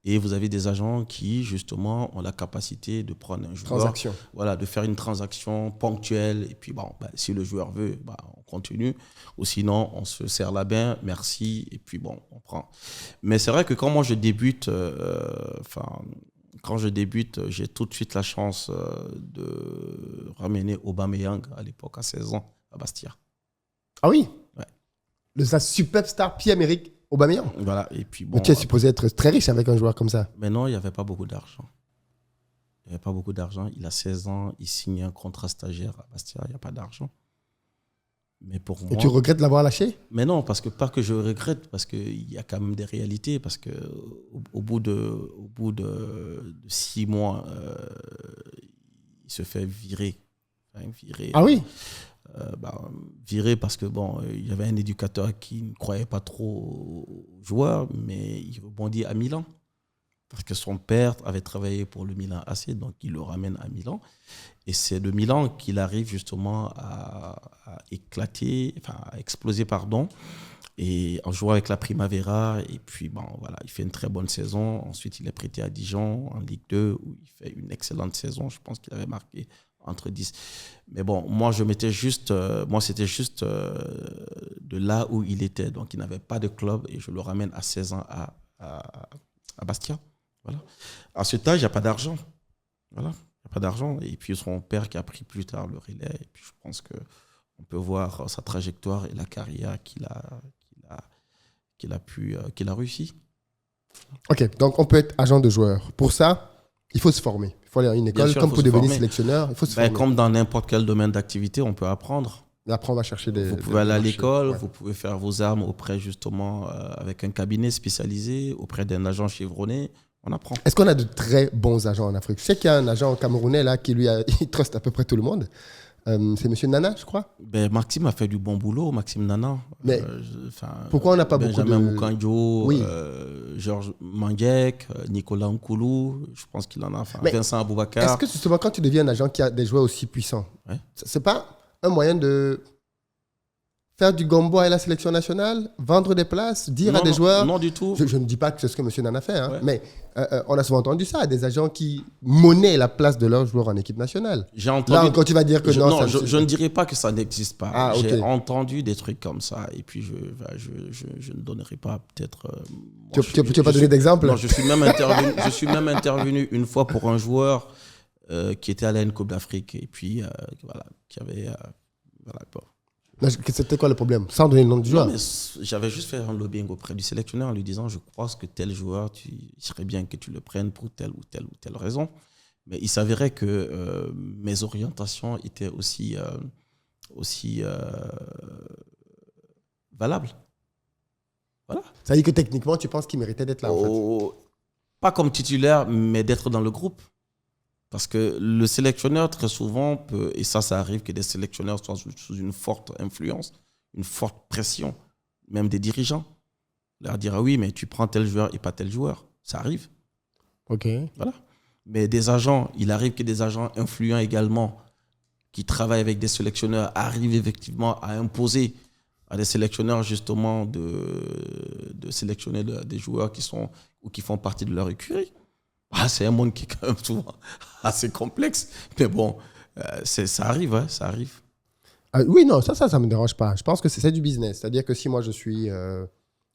Et vous avez des agents qui, justement, ont la capacité de prendre un joueur. Voilà, de faire une transaction ponctuelle. Et puis, si le joueur veut, on continue. Ou sinon, on se serre la main, merci. Et puis, on prend. Mais c'est vrai que quand moi, je débute, j'ai tout de suite la chance de ramener Aubameyang, à l'époque, à 16 ans, à Bastia. Ah oui? Ouais. La superstar Pierre-Emerick Aubameyang. Voilà, et puis mais tu es supposé être très riche avec un joueur comme ça. Mais non, il n'y avait pas beaucoup d'argent. Il a 16 ans, il signe un contrat stagiaire à Bastia, il n'y a pas d'argent. Mais pour moi... Et tu regrettes de l'avoir lâché? Mais non, pas que je regrette, parce qu'il y a quand même des réalités, parce qu'au bout de 6 mois, il se fait virer. Ah oui? Viré parce que il y avait un éducateur qui ne croyait pas trop aux joueurs, mais il rebondit à Milan parce que son père avait travaillé pour le Milan AC, donc il le ramène à Milan et c'est de Milan qu'il arrive justement à exploser et en jouant avec la Primavera et puis il fait une très bonne saison. Ensuite il est prêté à Dijon en Ligue 2 où il fait une excellente saison. Je pense qu'il avait marqué entre 10. Mais moi, c'était juste de là où il était. Donc, il n'avait pas de club et je le ramène à 16 ans à Bastia. Voilà. À cet âge, il n'y a pas d'argent. Voilà. Il n'y a pas d'argent. Et puis, son père qui a pris plus tard le relais. Et puis, je pense qu'on peut voir sa trajectoire et la carrière qu'il a réussi. OK. Donc, on peut être agent de joueur. Pour ça, il faut se former. Il faut aller à une école. Comme pour devenir sélectionneur, il faut se former. Comme dans n'importe quel domaine d'activité, on peut apprendre. Et après, on va chercher Vous pouvez aller à l'école, vous pouvez faire vos armes auprès, justement, avec un cabinet spécialisé, auprès d'un agent chevronné. On apprend. Est-ce qu'on a de très bons agents en Afrique? Je sais qu'il y a un agent camerounais là, qui il truste à peu près tout le monde. C'est M. Nana, je crois. Maxime a fait du bon boulot, Maxime Nana. Mais pourquoi on n'a pas Benjamin beaucoup de... Moukanjo, Georges Manguek, Nicolas Nkoulou, je pense qu'il en a. Vincent Aboubakar. Est-ce que justement, quand tu deviens un agent qui a des joueurs aussi puissants, c'est pas un moyen de faire du gombo à la sélection nationale, vendre des places, dire à des joueurs... Non, du tout. Je ne dis pas que c'est ce que M. Nana fait, mais on a souvent entendu ça, des agents qui monnaient la place de leurs joueurs en équipe nationale. J'ai entendu... Là, quand tu vas dire que je ne dirais pas que ça n'existe pas. Ah, okay. J'ai entendu des trucs comme ça, et puis je ne donnerai pas peut-être... tu n'as pas donné d'exemple? Non, je suis même intervenu une fois pour un joueur qui était allé à une Coupe d'Afrique, et puis qui avait... C'était quoi le problème? Sans donner le nom du joueur? J'avais juste fait un lobbying auprès du sélectionneur en lui disant je pense que tel joueur, il serait bien que tu le prennes pour telle ou telle raison. Mais il s'avérait que mes orientations étaient aussi valables. Voilà. Ça veut dire que techniquement, tu penses qu'il méritait d'être là en fait? Pas comme titulaire, mais d'être dans le groupe. Parce que le sélectionneur, très souvent, peut, et ça arrive que des sélectionneurs soient sous une forte influence, une forte pression, même des dirigeants. Leur dire, ah oui, mais tu prends tel joueur et pas tel joueur. Ça arrive. OK. Voilà. Mais des agents, il arrive que des agents influents également, qui travaillent avec des sélectionneurs, arrivent effectivement à imposer à des sélectionneurs, justement, de sélectionner des joueurs qui sont ou qui font partie de leur écurie. C'est un monde qui est quand même souvent assez complexe. Mais bon, Ça arrive, ouais, ça arrive. Oui, non, ça me dérange pas. Je pense que c'est du business. C'est-à-dire que si moi, je suis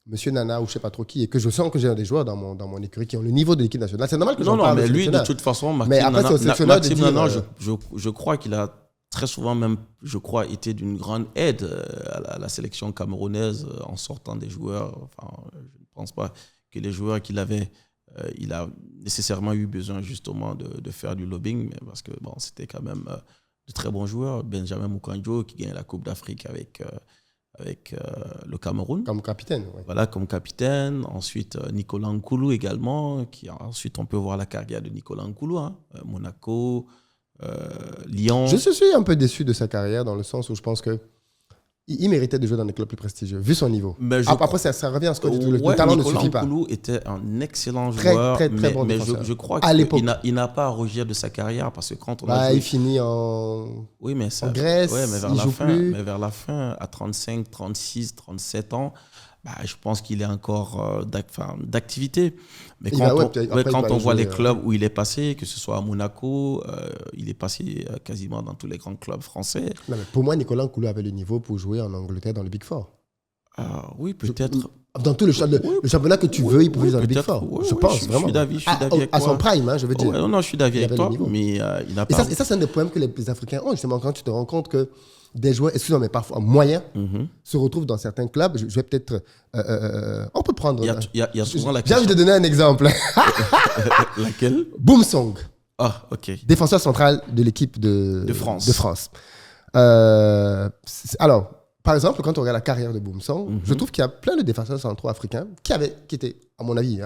Monsieur Nana ou je sais pas trop qui et que je sens que j'ai des joueurs dans mon écurie qui ont le niveau de l'équipe nationale, c'est normal que j'en Non, parle. mais au lui, de sélectionneur. toute façon, Mais après, c'est au sélectionneur de Maxime dire, Nana, je crois qu'il a très souvent même, je crois, été d'une grande aide à la sélection camerounaise en sortant des joueurs. Enfin, je ne pense pas que les joueurs qu'il avait, il a nécessairement eu besoin justement de faire du lobbying, mais parce que bon, c'était quand même de très bons joueurs. Benjamin Mukanjo qui gagne la Coupe d'Afrique avec le Cameroun. Comme capitaine, oui. Voilà, comme capitaine. Ensuite, Nicolas Nkoulou également. Ensuite, on peut voir la carrière de Nicolas Nkoulou. Monaco, Lyon. Je suis un peu déçu de sa carrière dans le sens où je pense que il méritait de jouer dans des clubs plus prestigieux, vu son niveau. Après, ça revient à ce que le talent ne suffit pas. Nicolas Nkoulou était un excellent très, joueur, très bon mais défenseur. je crois qu'il n'a pas à rougir de sa carrière parce que quand on a joué, il finit en Grèce, il joue plus. Mais vers la fin, à 35, 36, 37 ans, je pense qu'il est encore d'activité. Mais quand on voit les clubs où il est passé, que ce soit à Monaco, il est passé quasiment dans tous les grands clubs français. Non, mais pour moi, Nicolas Nkoulou avait le niveau pour jouer en Angleterre dans le Big Four. Oui, peut-être. Dans tout le championnat que tu veux, il pouvait jouer dans le Big Four. Je pense vraiment. Je suis d'avis avec toi. À son prime, je veux dire. Non, je suis d'avis avec toi, mais il n'a pas... Et ça, c'est un des problèmes que les Africains ont, justement, quand tu te rends compte que des joueurs, excusez-moi, mais parfois moyens, se retrouvent dans certains clubs. Je vais peut-être... on peut prendre... Il y a souvent la question... J'ai envie de donner un exemple. Laquelle? Boumsong. Ah, ok. Défenseur central de l'équipe de France. Alors, par exemple, quand on regarde la carrière de Boumsong, je trouve qu'il y a plein de défenseurs centraux africains qui étaient, à mon avis,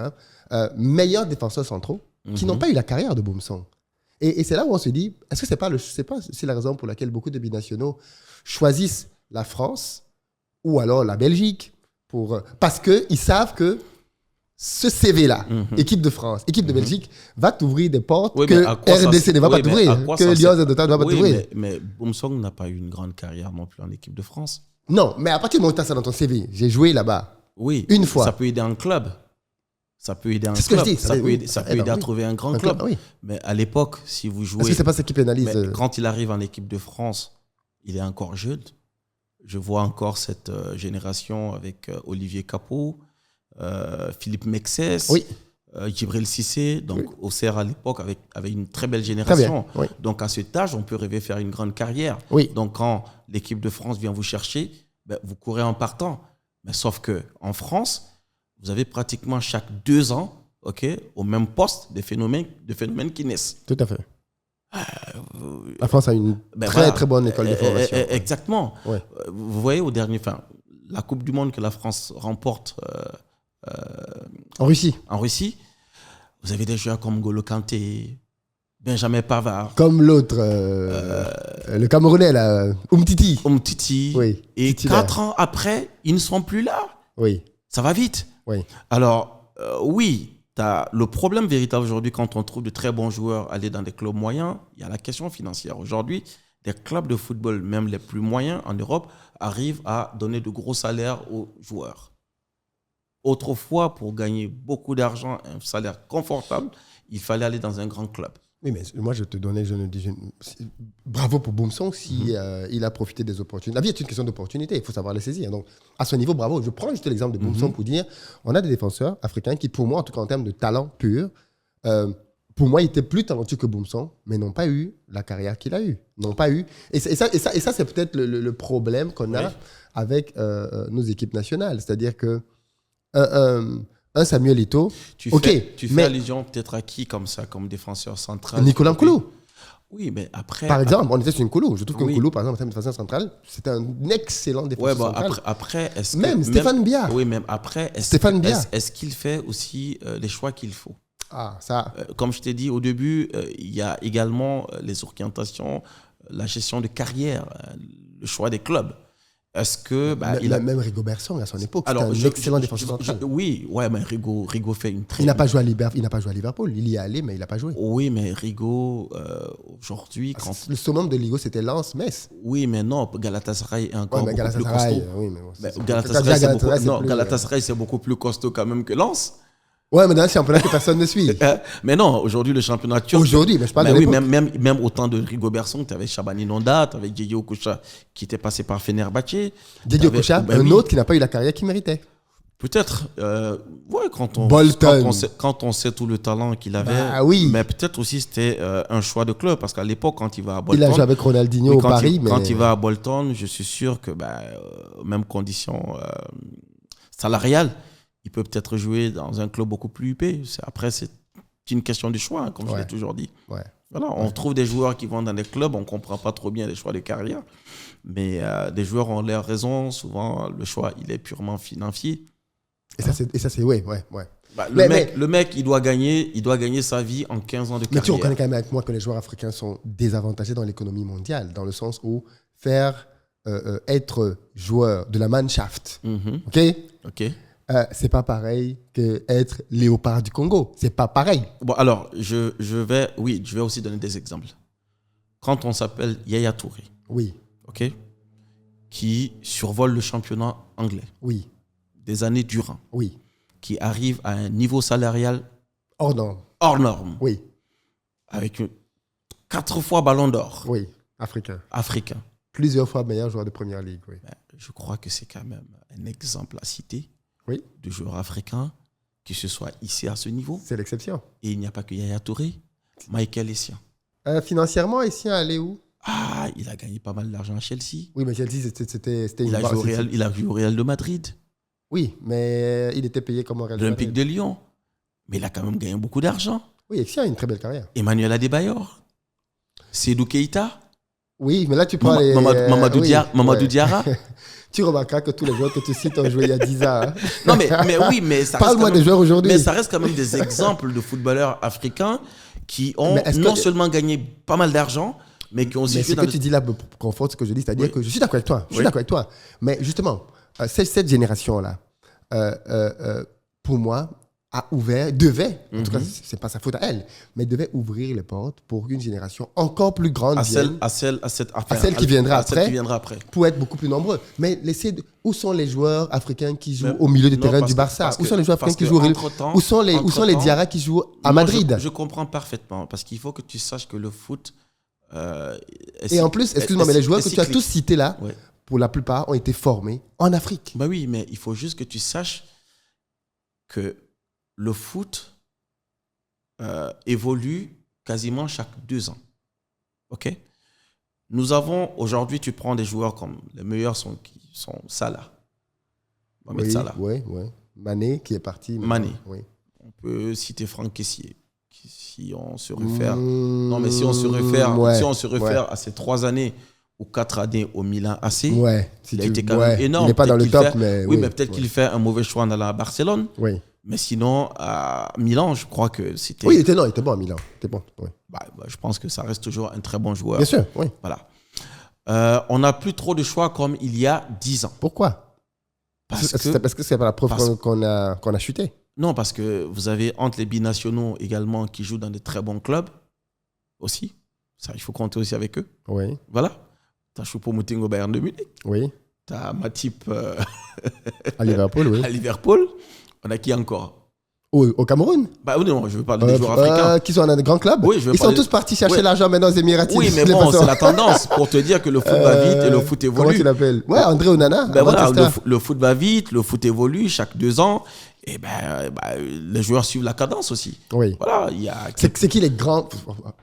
meilleurs défenseurs centraux qui n'ont pas eu la carrière de Boumsong. Et c'est là où on se dit, est-ce que c'est la raison pour laquelle beaucoup de binationaux choisissent la France ou alors la Belgique parce qu'ils savent que ce CV-là, équipe de France, équipe de Belgique, va t'ouvrir des portes que RDC ne va pas t'ouvrir, que Lions de Total ne va pas t'ouvrir. Mais Boumsong n'a pas eu une grande carrière non plus en équipe de France. Non, mais à partir du moment où tu as ça dans ton CV, j'ai joué là-bas. Oui, une fois. Ça peut aider un club. Ça peut aider un club. Ce que je dis. Ça peut aider à trouver un grand club. Oui. Mais à l'époque, si vous jouez... Est-ce que c'est pas ça qui pénalise quand il arrive en équipe de France, il est encore jeune. Je vois encore cette génération avec Olivier Capot, Philippe Mexès, Djibril Cissé. Donc, Auxerre à l'époque avait une très belle génération. Oui. Donc, à cet âge, on peut rêver faire une grande carrière. Oui. Donc, quand l'équipe de France vient vous chercher, vous courez en partant. Mais sauf qu'en France, vous avez pratiquement chaque 2 ans, au même poste, des phénomènes qui naissent. Tout à fait. La France a une très bonne école de formation. Exactement. Ouais. Vous voyez, la Coupe du Monde que la France remporte en Russie, vous avez des joueurs comme N'Golo Kanté, Benjamin Pavard. Comme l'autre, le Camerounais, là, Umtiti. Oui. Et 4 ans après, ils ne sont plus là. Oui. Ça va vite. Oui. Alors, le problème véritable aujourd'hui, quand on trouve de très bons joueurs aller dans des clubs moyens, il y a la question financière. Aujourd'hui, des clubs de football, même les plus moyens en Europe, arrivent à donner de gros salaires aux joueurs. Autrefois, pour gagner beaucoup d'argent, un salaire confortable, il fallait aller dans un grand club. Oui, mais moi, je te donnais, bravo pour Boumsong si il a profité des opportunités. La vie est une question d'opportunité, il faut savoir les saisir. Donc, à ce niveau, bravo. Je prends juste l'exemple de Boumsong pour dire, on a des défenseurs africains qui, pour moi, en tout cas en termes de talent pur, pour moi, étaient plus talentueux que Boumsong, mais n'ont pas eu la carrière qu'il a eue. N'ont pas eu. Et ça c'est peut-être le problème qu'on a avec nos équipes nationales. C'est-à-dire que un Samuel Eto'o. Tu fais allusion peut-être à qui comme ça, comme défenseur central? Nicolas Nkoulou. Oui, mais après... Par exemple, on était sur Nkoulou. Je trouve que Nkoulou, par exemple, en termes de défenseur central, c'était un excellent défenseur central. Après, Stéphane Biya. Oui, même après, est-ce qu'il fait aussi les choix qu'il faut? Ah, ça... Comme je t'ai dit au début, il y a également les orientations, la gestion de carrière, le choix des clubs. Est-ce que même Rigobert Song à son époque, c'était un excellent défenseur central. Mais Rigo fait une très... Il n'a pas joué à Liverpool, il y est allé, mais il n'a pas joué. Oui, mais Rigo, aujourd'hui... Le summum de Ligo, c'était Lens-Metz. Oui, mais non, Galatasaray est encore beaucoup plus costaud. Oui, mais Galatasaray, c'est beaucoup plus costaud quand même que Lens. Ouais, mais dans un championnat que personne ne suit. Mais non, aujourd'hui, le championnat turc. Aujourd'hui, mais je parle de oui, l'époque. même au temps de Rigobert Song, tu avais Shabani Nonda, tu avais Diego Okocha qui était passé par Fenerbahçe. Didier Okocha, un autre qui n'a pas eu la carrière qu'il méritait. Peut-être, ouais, Bolton. quand on sait tout le talent qu'il avait, Bah oui. mais peut-être aussi c'était un choix de club, parce qu'à l'époque, quand il va à Bolton, Il a joué avec Ronaldinho au Paris. Quand il va à Bolton, je suis sûr que, même condition salariale, il peut peut-être jouer dans un club beaucoup plus huppé. Après, c'est une question de choix, hein, comme je l'ai toujours dit. Ouais. Voilà, on trouve des joueurs qui vont dans des clubs, on ne comprend pas trop bien les choix de carrière, mais des joueurs ont leur raison. Souvent, le choix, il est purement financier. Et ça, c'est ouais. Le mec, il doit gagner sa vie en 15 ans de carrière. Mais tu reconnais quand même avec moi que les joueurs africains sont désavantagés dans l'économie mondiale, dans le sens où être joueur de la Mannschaft, Ok. C'est pas pareil que être léopard du Congo. C'est pas pareil. Bon, alors, je vais aussi donner des exemples. Quand on s'appelle Yaya Touré, oui, ok, qui survole le championnat anglais, oui, des années durant, oui, qui arrive à un niveau salarial hors norme, oui, avec 4 fois ballon d'or, oui, africain, plusieurs fois meilleur joueur de première ligue, oui. Je crois que c'est quand même un exemple à citer, oui, de joueurs africains qui se soient ici à ce niveau. C'est l'exception. Et il n'y a pas que Yaya Touré, Michael Essien. Financièrement, Essien allait où? Il a gagné pas mal d'argent à Chelsea. Oui, mais Chelsea, c'était il a joué au Real de Madrid. Oui, mais il était payé comme au Real de Madrid. L'Olympique de Lyon. Mais il a quand même gagné beaucoup d'argent. Oui, Essien a une très belle carrière. Emmanuel Adebayor. Sedou Keita. Oui, mais là, tu prends Mamadou Diarra. Tu remarqueras que tous les joueurs que tu cites ont joué il y a 10 ans. Hein. Non, mais ça Parle-moi des joueurs aujourd'hui. Mais ça reste quand même des exemples de footballeurs africains qui ont seulement gagné pas mal d'argent, mais qui ont aussi joué dans... Mais ce que tu dis là me conforte ce que je dis, c'est-à-dire que je suis d'accord avec toi. Je suis d'accord avec toi. Mais justement, cette génération-là, pour moi, devait, en tout cas, c'est pas sa faute à elle, mais devait ouvrir les portes pour qu'une génération encore plus grande à celle qui viendra après, pour être beaucoup plus nombreux. Mais où sont les joueurs africains qui jouent au milieu du terrain du Barça? Où sont les joueurs africains qui jouent où sont les Diarra qui jouent à Madrid? Je comprends parfaitement, parce qu'il faut que tu saches que le foot... et en plus, excuse-moi, mais les joueurs que tu as tous cités là, pour la plupart, ont été formés en Afrique. Bah oui, mais il faut juste que tu saches que le foot évolue quasiment chaque 2 ans. OK? Nous avons, aujourd'hui, tu prends des joueurs comme les meilleurs sont Salah. Mohamed Salah. Oui. Mané qui est parti. Mané. Oui. On peut citer Franck Kessié. Si on se réfère. Non, mais si on se réfère à ces 3 années ou 4 années au Milan AC, il a été quand même énorme. Il n'est pas dans le top, mais... Oui, mais peut-être qu'il fait un mauvais choix en allant à Barcelone. Oui. Mais sinon, à Milan, je crois que c'était... Oui, il était bon à Milan. Il était bon, oui. Je pense que ça reste toujours un très bon joueur. Bien sûr, oui. Voilà. On n'a plus trop de choix comme il y a 10 ans. Pourquoi? Parce que c'est pas la preuve qu'on a chuté. Non, parce que vous avez entre les binationaux également qui jouent dans de très bons clubs aussi. Ça, il faut compter aussi avec eux. Oui. Voilà. Tu as Choupo-Moting au Bayern de Munich. Oui. Tu as Matip à Liverpool, oui. À Liverpool. On a qui encore? Au Cameroun? Non, je veux parler des joueurs africains. Qui sont dans de grands clubs? Oui, ils sont tous partis chercher l'argent maintenant aux Émiratis. Oui, mais bon, c'est la tendance pour te dire que le foot va vite et le foot évolue. Comment tu l'appelles? Ouais, André Onana. Le foot va vite, le foot évolue chaque 2 ans. Et les joueurs suivent la cadence aussi. Oui. Voilà, c'est qui les grands...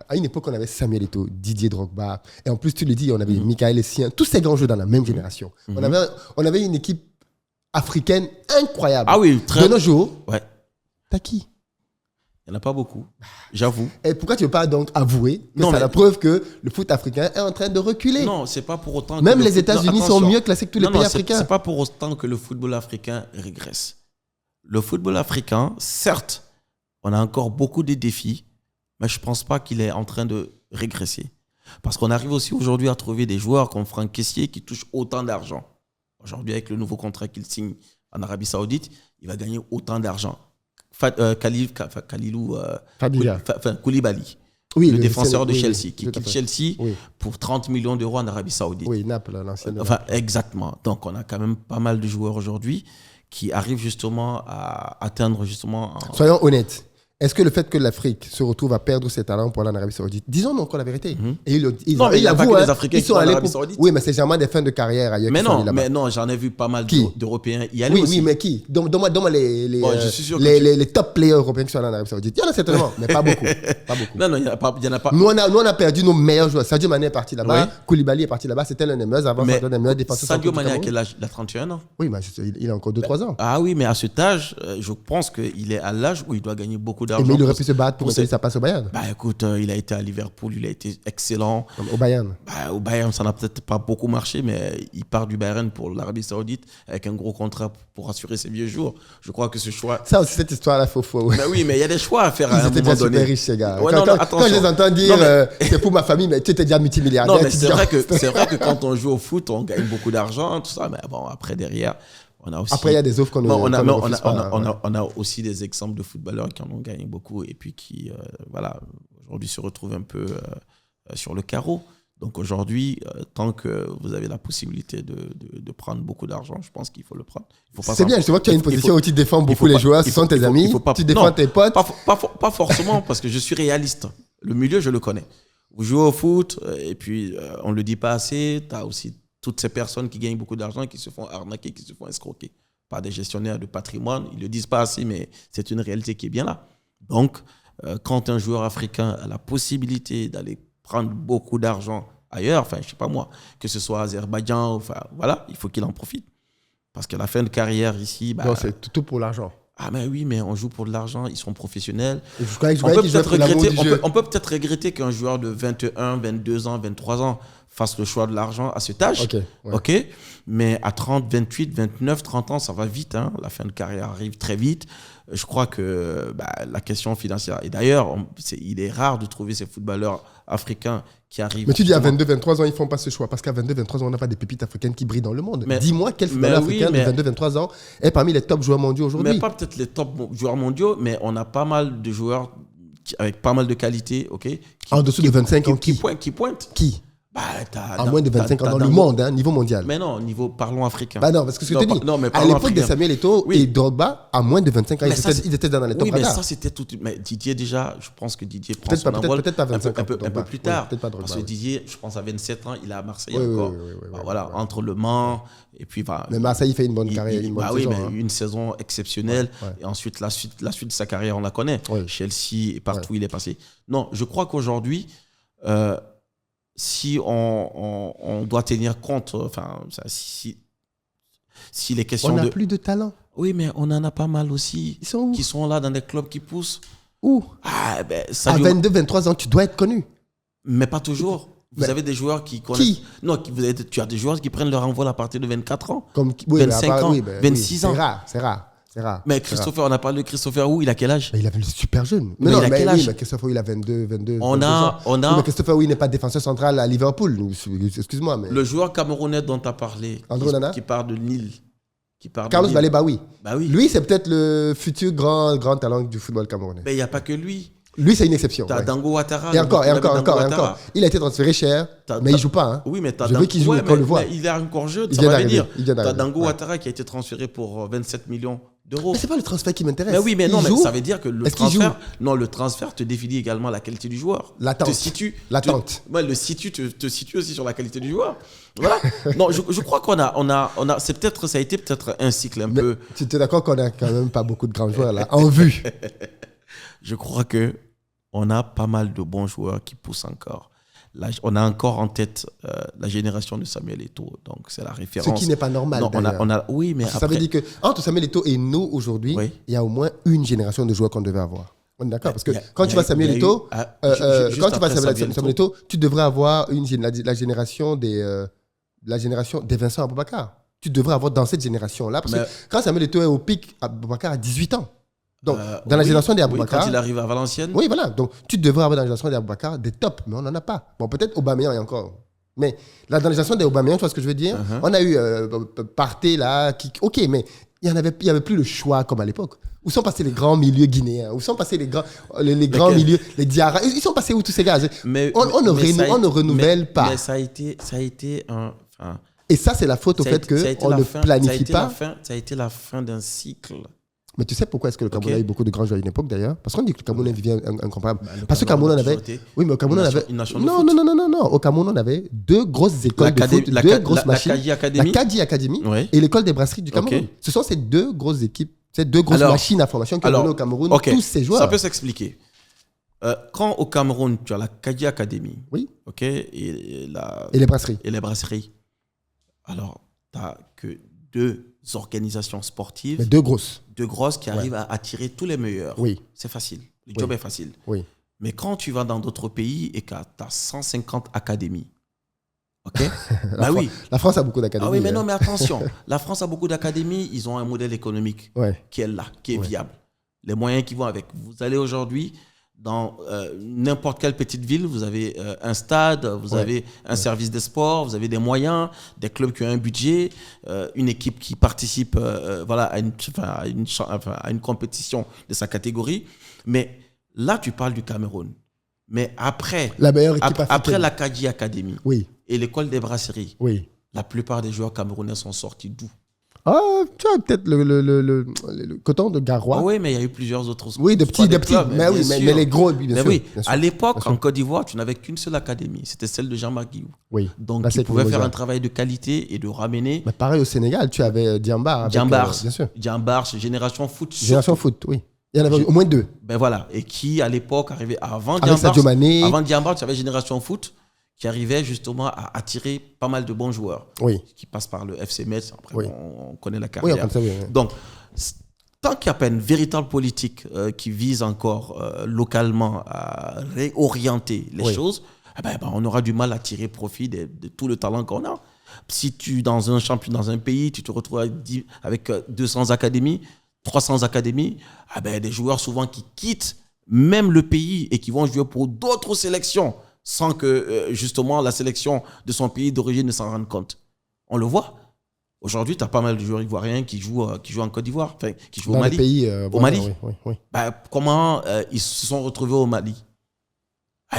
À une époque, on avait Samuel Eto'o, Didier Drogba. Et en plus, tu le dis, on avait Michael Essien. Tous ces grands joueurs dans la même génération. On avait une équipe africaine incroyable. Ah oui, de nos jours. Ouais. T'as qui? Il n'y en a pas beaucoup, j'avoue. Et pourquoi tu ne veux pas donc avouer que c'est la preuve que le foot africain est en train de reculer? Non, c'est pas pour autant... Même les États-Unis sont mieux classés que tous les pays africains. C'est pas pour autant que le football africain régresse. Le football africain, certes, on a encore beaucoup de défis, mais je ne pense pas qu'il est en train de régresser. Parce qu'on arrive aussi aujourd'hui à trouver des joueurs comme Franck Kessié qui touchent autant d'argent. Aujourd'hui, avec le nouveau contrat qu'il signe en Arabie Saoudite, il va gagner autant d'argent. Koulibaly, le défenseur de Chelsea, qui quitte Chelsea pour 30 millions d'euros en Arabie Saoudite. Oui, Naples, l'ancienne. Exactement. Donc, on a quand même pas mal de joueurs aujourd'hui qui arrivent justement à atteindre justement... Soyons honnêtes. Est-ce que le fait que l'Afrique se retrouve à perdre ses talents pour aller en Arabie Saoudite, disons encore la vérité. Et non, mais il n'y a pas que les Africains qui sont allés en Arabie Saoudite. Oui, mais c'est généralement des fins de carrière ailleurs qui sont allés là-bas. Mais non, j'en ai vu pas mal d'Européens y aller oui, aussi. Oui, mais qui? Donne-moi les top players européens qui sont allés en Arabie Saoudite. Il y en a certainement, mais pas beaucoup. Non, il n'y en a pas. Nous, on a perdu nos meilleurs joueurs. Sadio Mané est parti là-bas. Oui. Koulibaly est parti là-bas. C'était l'un des meilleurs avant. Mais Sadio Mané, à quel âge? Il a 31 ans. Oui, mais il a encore 2-3 ans. Ah oui, mais à cet âge, je pense qu'il est à l'âge où il doit gagner beaucoup d'argent. Mais il aurait pu se battre pour que ça passe au Bayern. Bah écoute, il a été à Liverpool, il a été excellent. Au Bayern. Au Bayern, ça n'a peut-être pas beaucoup marché, mais il part du Bayern pour l'Arabie Saoudite avec un gros contrat pour assurer ses vieux jours. Je crois que ce choix... Ça aussi, cette histoire-là, faut... Mais oui, mais il y a des choix à faire à un moment donné. Ils étaient déjà super riches, ces gars. Ouais, quand je les entends dire c'est pour ma famille, mais tu étais déjà multimilliardaire. Non, mais c'est vrai que quand on joue au foot, on gagne beaucoup d'argent, tout ça, mais bon, après, derrière... Après, il y a des offres qu'on on a aussi des exemples de footballeurs qui en ont gagné beaucoup et puis qui, aujourd'hui se retrouvent un peu sur le carreau. Donc aujourd'hui, tant que vous avez la possibilité de prendre beaucoup d'argent, je pense qu'il faut le prendre. C'est bien, je vois que tu as une position où tu défends beaucoup les joueurs, ce sont tes amis, tu défends tes potes. Pas forcément, parce que je suis réaliste. Le milieu, je le connais. Vous jouez au foot et puis on ne le dit pas assez, tu as aussi toutes ces personnes qui gagnent beaucoup d'argent et qui se font arnaquer, qui se font escroquer par des gestionnaires de patrimoine. Ils ne le disent pas assez, mais c'est une réalité qui est bien là. Donc, quand un joueur africain a la possibilité d'aller prendre beaucoup d'argent ailleurs, enfin, je ne sais pas moi, que ce soit Azerbaïdjan, enfin, voilà, il faut qu'il en profite. Parce qu'à la fin de carrière ici... non, c'est tout pour l'argent. Ah mais oui, mais on joue pour de l'argent, ils sont professionnels. On peut peut-être regretter qu'un joueur de 21, 22 ans, 23 ans fasse le choix de l'argent à cet âge. Ok. Mais à 30, 28, 29, 30 ans, ça va vite. Hein. La fin de carrière arrive très vite. Je crois que la question financière... Et d'ailleurs, il est rare de trouver ces footballeurs africains qui arrivent... Mais tu dis à 22, 23 ans, ils ne font pas ce choix. Parce qu'à 22, 23 ans, on n'a pas des pépites africaines qui brillent dans le monde. Dis-moi quel footballeur africain de 22, 23 ans est parmi les top joueurs mondiaux aujourd'hui. Mais pas peut-être les top joueurs mondiaux, mais on a pas mal de joueurs avec pas mal de qualité, en dessous de 25 ans, qui pointent. Qui à moins de 25 ans dans le monde, niveau mondial. Mais non, parlons africain. Non, parce que ce que je te dis, à l'époque de Samuel Eto'o et Drogba, à moins de 25 ans, ils étaient dans les top radars. Oui, mais ça, c'était tout... Mais Didier, déjà, je pense que Didier prend son envol peut-être pas 25 un peu plus tard. Peut-être pas Drogba, parce que Didier, je pense, à 27 ans, il est à Marseille encore. Voilà, entre Le Mans et puis... Mais Marseille, il fait une bonne carrière, une bonne saison. Oui, mais une saison exceptionnelle. Et ensuite, la suite de sa carrière, on la connaît. Chelsea et partout où il est passé. Non, je crois qu'aujourd'hui... si on doit tenir compte, si les questions on n'a plus de talent. Oui, mais on en a pas mal aussi. Ils sont où? Qui sont là dans des clubs qui poussent. Où? À 22, 23 ans, tu dois être connu. Mais pas toujours. Vous avez des joueurs qui connaissent... Qui? Non, tu as des joueurs qui prennent leur envol à partir de 24 ans. 25 ans, 26 ans. C'est rare. Mais Christopher, on a parlé de Christopher Wu, il a quel âge? Il avait super jeune. Mais il a quel âge? Mais Christopher Wu, il a 22 on ans. Mais Christopher Wu, il n'est pas défenseur central à Liverpool. Excuse-moi. Mais... Le joueur camerounais dont tu as parlé, qui part de Lille. Carlos Balé, oui. Oui. Lui, c'est peut-être le futur grand talent du football camerounais. Mais il n'y a pas que lui. Lui, c'est une exception. T'as Dango Ouattara. Et encore. Il a été transféré cher, mais il ne joue pas. Hein. Oui, mais je veux qu'il joue quand on le voit. Il est encore jeune, ça va venir. T'as Dango Ouattara qui a été transféré pour 27 millions d'euros. Mais c'est pas le transfert qui m'intéresse. Mais oui, mais non, mais ça veut dire que le transfert te définit également la qualité du joueur. L'attente. Le te situe aussi sur la qualité du joueur. Voilà. Non, je crois qu'on a ça a été peut-être un cycle un peu. Tu es d'accord qu'on a quand même pas beaucoup de grands joueurs là en vue? Je crois que on a pas mal de bons joueurs qui poussent encore. Là, on a encore en tête la génération de Samuel Eto'o, donc c'est la référence. Ce qui n'est pas normal. Non, oui, mais ça veut dire que entre Samuel Eto'o et nous aujourd'hui, il y a au moins une génération de joueurs qu'on devait avoir. On est d'accord parce que quand tu vas Samuel Eto'o, tu devrais avoir la génération des Vincent Aboubakar. Tu devrais avoir dans cette génération-là parce que quand Samuel Eto'o est au pic, Aboubakar a 18 ans. Donc, dans la génération des Aboubakar... quand il arrive à Valenciennes. Oui, voilà. Donc, tu devrais avoir dans la génération des Aboubakar des tops, mais on n'en a pas. Bon, peut-être Aubameyang et encore. Mais là, dans la génération des Aubameyang, tu vois ce que je veux dire? On a eu Partey là, ok, mais il n'y avait plus le choix comme à l'époque. Où sont passés les grands milieux guinéens? Où sont passés les grands milieux, les Diarra? Ils sont passés où tous ces gars? On ne renouvelle pas. Mais ça a été Et ça, c'est la faute au fait qu'on ne planifie pas. Ça a été la fin d'un cycle. Mais tu sais pourquoi est-ce que le Cameroun a eu beaucoup de grands joueurs à une époque d'ailleurs? Parce qu'on dit que le Cameroun vivait incomparable. Parce que le Cameroun avait. Oui, mais au Cameroun on avait. Non. Au Cameroun, on avait deux grosses écoles de foot, deux grosses machines. La Kadi Academy et l'école des brasseries du Cameroun. Ce sont ces deux grosses équipes, ces deux grosses machines à formation qui ont donné au Cameroun tous ces joueurs. Ça peut s'expliquer. Quand au Cameroun, tu as la Kadi Academy. Oui. OK. Et les brasseries. Et les brasseries. Alors, tu n'as que deux organisations sportives. Mais deux grosses. Deux grosses qui arrivent à attirer tous les meilleurs. Oui. C'est facile. Le job est facile. Oui. Mais quand tu vas dans d'autres pays et que tu as 150 académies, OK. La France a beaucoup d'académies. Ah oui, mais non, mais attention. La France a beaucoup d'académies. Ils ont un modèle économique qui est là, qui est viable. Les moyens qui vont avec. Vous allez aujourd'hui dans n'importe quelle petite ville, vous avez un stade, vous avez un service des sports, vous avez des moyens, des clubs qui ont un budget, une équipe qui participe à une compétition de sa catégorie. Mais là, tu parles du Cameroun. Mais après, la meilleure équipe après la Kadi Academy et l'école des brasseries, la plupart des joueurs camerounais sont sortis d'où? Ah, tu as peut-être le coton de Garoua. Ah oui, mais il y a eu plusieurs autres. Oui, de petits. Mais les gros, bien sûr. À l'époque, en Côte d'Ivoire, tu n'avais qu'une seule académie. C'était celle de Jean-Marc Guillou. Oui. Donc, tu pouvais faire un travail de qualité et de ramener. Mais pareil au Sénégal, tu avais Diambar. Diambar, Génération Foot. Génération Foot, oui. Il y en avait au moins deux. Ben voilà. Et qui, à l'époque, arrivait avant Diambar. Avant Diambar, tu avais Génération Foot qui arrivait justement à attirer pas mal de bons joueurs. Oui. Qui passent par le FC Metz. Après, on connaît la carrière. Oui, comme ça, oui. Donc, tant qu'il n'y a pas une véritable politique qui vise encore localement à réorienter les choses, on aura du mal à tirer profit de tout le talent qu'on a. Si tu, dans un pays, tu te retrouves avec 200 académies, 300 académies, des joueurs souvent qui quittent même le pays et qui vont jouer pour d'autres sélections sans que, justement, la sélection de son pays d'origine ne s'en rende compte. On le voit. Aujourd'hui, tu as pas mal de joueurs ivoiriens qui jouent en Côte d'Ivoire, qui jouent au Mali. Au Mali. Oui. Comment ils se sont retrouvés au Mali?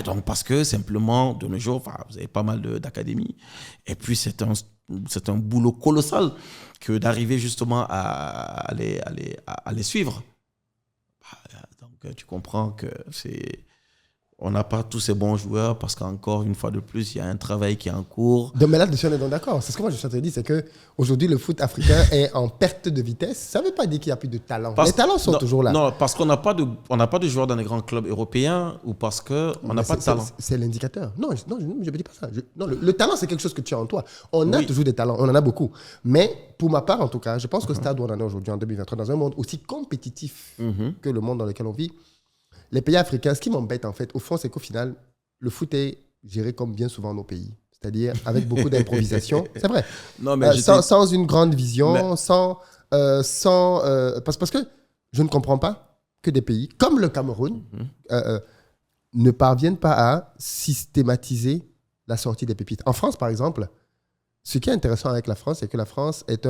Donc, parce que simplement, de nos jours, vous avez pas mal d'académies. Et puis, c'est un boulot colossal que d'arriver justement à les suivre. Donc, tu comprends que on n'a pas tous ces bons joueurs parce qu'encore une fois de plus, il y a un travail qui est en cours. Mais là-dessus, on est donc d'accord. C'est ce que moi je suis en train de dire, c'est qu'aujourd'hui, le foot africain est en perte de vitesse. Ça ne veut pas dire qu'il n'y a plus de talent. Les talents sont toujours là. Non, parce qu'on n'a pas de joueurs dans les grands clubs européens ou parce qu'on n'a pas de talent. C'est l'indicateur. Non, je ne dis pas ça. Le talent, c'est quelque chose que tu as en toi. On a toujours des talents. On en a beaucoup. Mais pour ma part, en tout cas, je pense qu'au stade où on en est aujourd'hui, en 2023, dans un monde aussi compétitif que le monde dans lequel on vit, les pays africains, ce qui m'embête en fait, au fond, c'est qu'au final, le foot est géré comme bien souvent nos pays. C'est-à-dire avec beaucoup d'improvisation. C'est vrai. Non, mais sans une grande vision, parce que je ne comprends pas que des pays comme le Cameroun ne parviennent pas à systématiser la sortie des pépites. En France, par exemple, ce qui est intéressant avec la France, c'est que la France est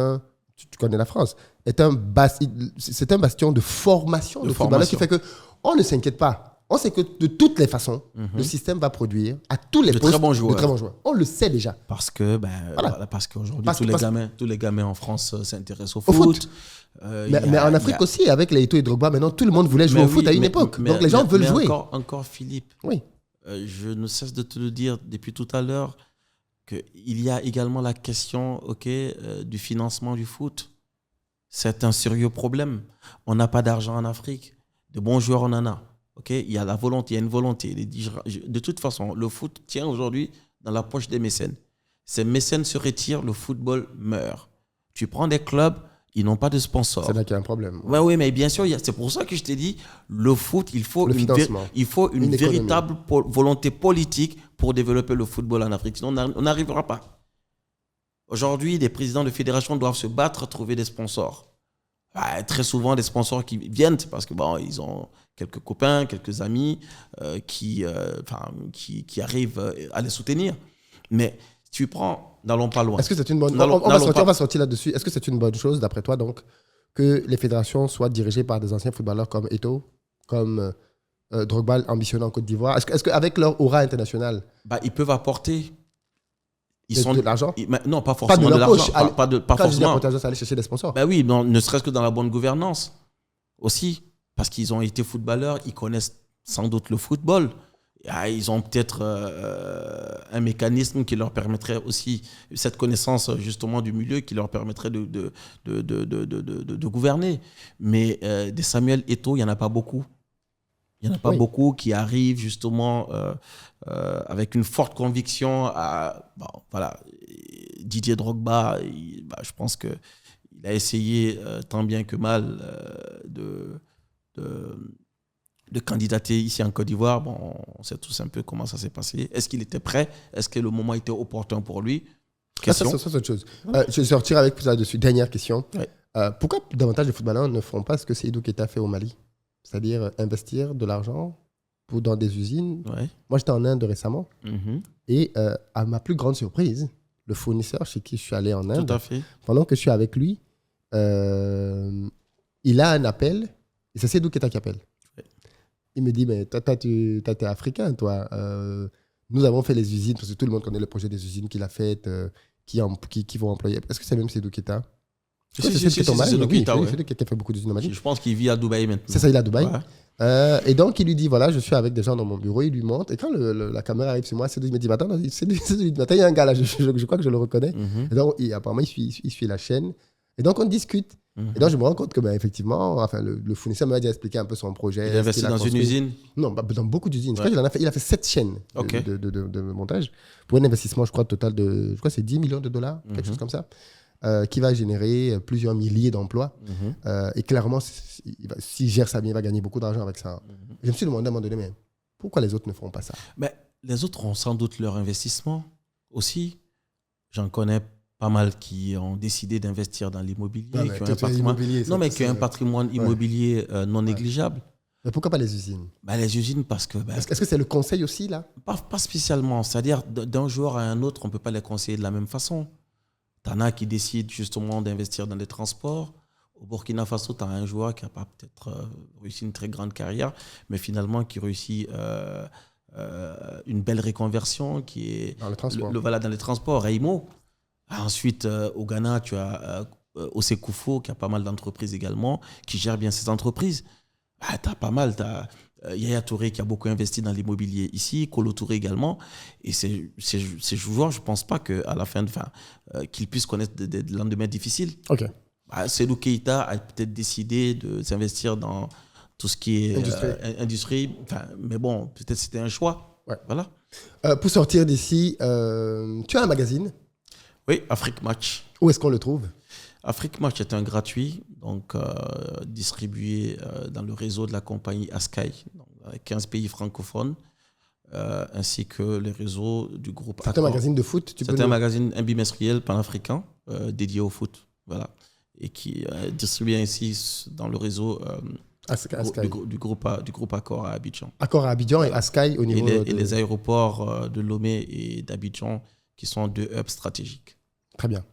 tu connais la France, c'est un bastion de formation de footballeurs qui fait que on ne s'inquiète pas. On sait que de toutes les façons, le système va produire à tous les postes de très bons joueurs. On le sait déjà. Parce qu'aujourd'hui, tous les gamins en France s'intéressent au foot. Mais en Afrique aussi, avec les Eto'o et Drogba, maintenant, tout le monde voulait jouer au foot à une époque. Donc les gens veulent jouer. Encore Philippe, je ne cesse de te le dire depuis tout à l'heure, qu'il y a également la question du financement du foot. C'est un sérieux problème. On n'a pas d'argent en Afrique. De bons joueurs, on en a. Il y a la volonté, il y a une volonté. De toute façon, le foot tient aujourd'hui dans la poche des mécènes. Ces mécènes se retirent, le football meurt. Tu prends des clubs, ils n'ont pas de sponsors. C'est là qu'il y a un problème. Oui, mais bien sûr, c'est pour ça que je t'ai dit, le foot, il faut une véritable volonté politique pour développer le football en Afrique. Sinon, on n'arrivera pas. Aujourd'hui, les présidents de fédération doivent se battre, trouver des sponsors. Très souvent, des sponsors qui viennent parce que ils ont quelques copains, quelques amis qui arrivent à les soutenir. Mais tu prends, n'allons pas loin. Est-ce que c'est une bonne... On va sortir là-dessus. Est-ce que c'est une bonne chose, d'après toi, donc, que les fédérations soient dirigées par des anciens footballeurs comme Eto'o, comme Drogba ambitionnant en Côte d'Ivoire? Est-ce qu'avec leur aura internationale... Ils peuvent apporter. De l'argent? Non, pas forcément de de l'argent. poche. Pas Quand je dis forcément. apporter l'argent, c'est aller chercher des sponsors. Ben oui, non, ne serait-ce que dans la bonne gouvernance aussi. Parce qu'ils ont été footballeurs, ils connaissent sans doute le football. Ils ont peut-être un mécanisme qui leur permettrait aussi, cette connaissance justement du milieu, qui leur permettrait de gouverner. Mais des Samuel Eto'o, il n'y en a pas beaucoup. Il n'y en a pas beaucoup qui arrivent justement avec une forte conviction à... Bon, voilà, Didier Drogba, je pense qu'il a essayé tant bien que mal de candidater ici en Côte d'Ivoire. Bon, on sait tous un peu comment ça s'est passé. Est-ce qu'il était prêt? Est-ce que le moment était opportun pour lui? Question. Ça, c'est autre chose. Je vais sortir avec plus là-dessus. Dernière question. Ouais. Pourquoi davantage de footballeurs ne font pas ce que Seydou Keita fait au Mali? C'est-à-dire investir de l'argent dans des usines. Ouais. Moi, j'étais en Inde récemment. Et à ma plus grande surprise, le fournisseur chez qui je suis allé en Inde, tout à fait. Pendant que je suis avec lui, il a un appel. Et c'est Seydou Keita qui appelle. Ouais. Il me dit, mais toi, t'es africain, toi. Nous avons fait les usines, parce que tout le monde connaît le projet des usines qu'il a faites, qui vont employer. Est-ce que c'est même Seydou Keita? C'est Seydou Keita, oui. Qui a fait beaucoup d'usines au Mali. Je pense qu'il vit à Dubaï maintenant. C'est ça, il est à Dubaï. Ouais. Et donc, il lui dit, voilà, je suis avec des gens dans mon bureau, il lui montre. Et quand la caméra arrive sur moi, Seydou me dit, attends, il y a un gars là, je crois que je le reconnais. Et donc, apparemment, il suit la chaîne. Et donc, on discute. Et donc, je me rends compte que, effectivement, le fournisseur m'a déjà expliqué un peu son projet. Il a investi dans une usine? Non, dans beaucoup d'usines. Je crois qu'il a fait 7 chaînes de montage pour un investissement, je crois, total de, c'est 10 millions de dollars, quelque chose comme ça, qui va générer plusieurs milliers d'emplois. Et clairement, s'il gère ça bien, il va gagner beaucoup d'argent avec ça. Je me suis demandé à un moment donné, mais pourquoi les autres ne font pas ça? Mais les autres ont sans doute leur investissement aussi. J'en connais pas mal qui ont décidé d'investir dans l'immobilier, qui ont un patrimoine immobilier non négligeable. Mais pourquoi pas les usines? Les usines, parce que... Est-ce que c'est le conseil aussi, là? Pas spécialement. C'est-à-dire, d'un joueur à un autre, on ne peut pas les conseiller de la même façon. Tu en as qui décident justement d'investir dans les transports. Au Burkina Faso, tu as un joueur qui n'a pas peut-être réussi une très grande carrière, mais finalement qui réussit une belle reconversion, qui est... Dans le transport. Dans les transports, Raimo. Ensuite, au Ghana, tu as Osekoufo, qui a pas mal d'entreprises également, qui gère bien ces entreprises. Tu as pas mal. Tu as Yaya Touré, qui a beaucoup investi dans l'immobilier ici, Kolo Touré également. Et ces joueurs, je ne pense pas qu'à la fin, qu'ils puissent connaître des lendemains difficiles. OK. Seydou Keita a peut-être décidé de s'investir dans tout ce qui est industrie. Mais bon, peut-être c'était un choix. Ouais. Voilà. Pour sortir d'ici, tu as un magazine? Oui, Afrique Match. Où est-ce qu'on le trouve? Afrique Match est un gratuit, donc distribué dans le réseau de la compagnie Askai, avec 15 pays francophones, ainsi que les réseaux du groupe Accor. C'est un magazine de foot? C'est un magazine bimestriel panafricain dédié au foot, voilà, et qui est distribué ainsi dans le réseau du groupe Accor à Abidjan. Accor à Abidjan et Askai au niveau et les aéroports de Lomé et d'Abidjan, qui sont 2 hubs stratégiques. Très bien.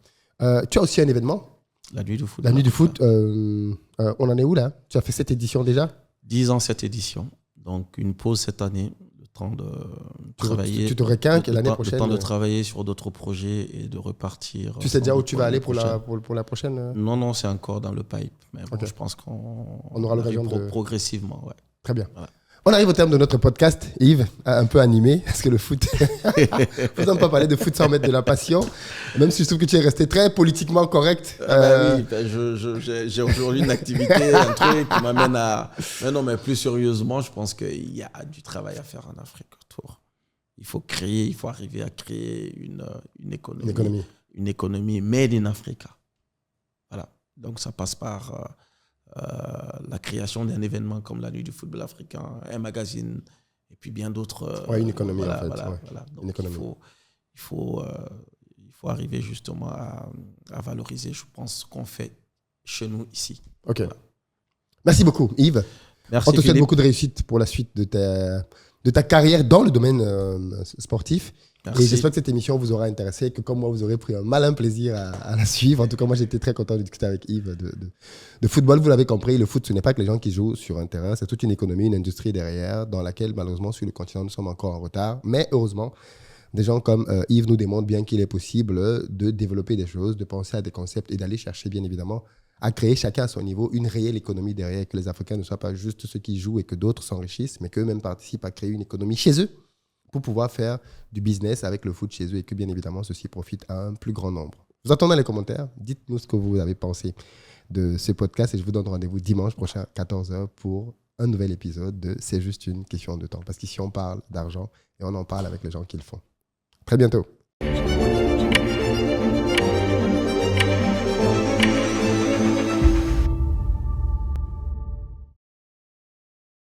Tu as aussi un événement? La Nuit du Foot. La Nuit du Foot, on en est où là? Tu as fait cette édition déjà? 10 ans cette édition. Donc une pause cette année, le temps de travailler. Tu te requinques l'année prochaine? Le temps de travailler sur d'autres projets et de repartir. Tu sais déjà où tu vas aller pour la prochaine? Non, c'est encore dans le pipe. Mais bon, je pense qu'on aura l'occasion progressivement. Ouais. Très bien. Voilà. On arrive au terme de notre podcast, Yves, un peu animé, parce que le foot, faut ne pas parler de foot sans mettre de la passion, même si je trouve que tu es resté très politiquement correct. Oui, j'ai aujourd'hui une activité, un truc qui m'amène à... Mais plus sérieusement, je pense qu'il y a du travail à faire en Afrique autour. Il faut arriver à créer une économie. Une économie made in Africa. Voilà. Donc ça passe par... la création d'un événement comme la Nuit du football africain, un magazine, et puis bien d'autres. Une économie, en fait. Donc, une économie. Il faut arriver justement à valoriser, je pense, ce qu'on fait chez nous ici. OK. Voilà. Merci beaucoup, Yves. Merci, on te souhaite beaucoup de réussite pour la suite de ta carrière dans le domaine sportif. Merci. Et j'espère que cette émission vous aura intéressé et que comme moi, vous aurez pris un malin plaisir à la suivre. En tout cas, moi, j'ai été très content de discuter avec Yves de football. Vous l'avez compris, le foot, ce n'est pas que les gens qui jouent sur un terrain. C'est toute une économie, une industrie derrière dans laquelle, malheureusement, sur le continent, nous sommes encore en retard. Mais heureusement, Des gens comme Yves nous démontrent bien qu'il est possible de développer des choses, de penser à des concepts et d'aller chercher, bien évidemment, à créer chacun à son niveau une réelle économie derrière, que les Africains ne soient pas juste ceux qui jouent et que d'autres s'enrichissent, mais qu'eux-mêmes participent à créer une économie chez eux pour pouvoir faire du business avec le foot chez eux et que, bien évidemment, ceci profite à un plus grand nombre. Vous attendez les commentaires. Dites-nous ce que vous avez pensé de ce podcast et je vous donne rendez-vous dimanche prochain, 14h, pour un nouvel épisode de C'est juste une question de temps. Parce qu'ici, on parle d'argent et on en parle avec les gens qui le font. Très bientôt.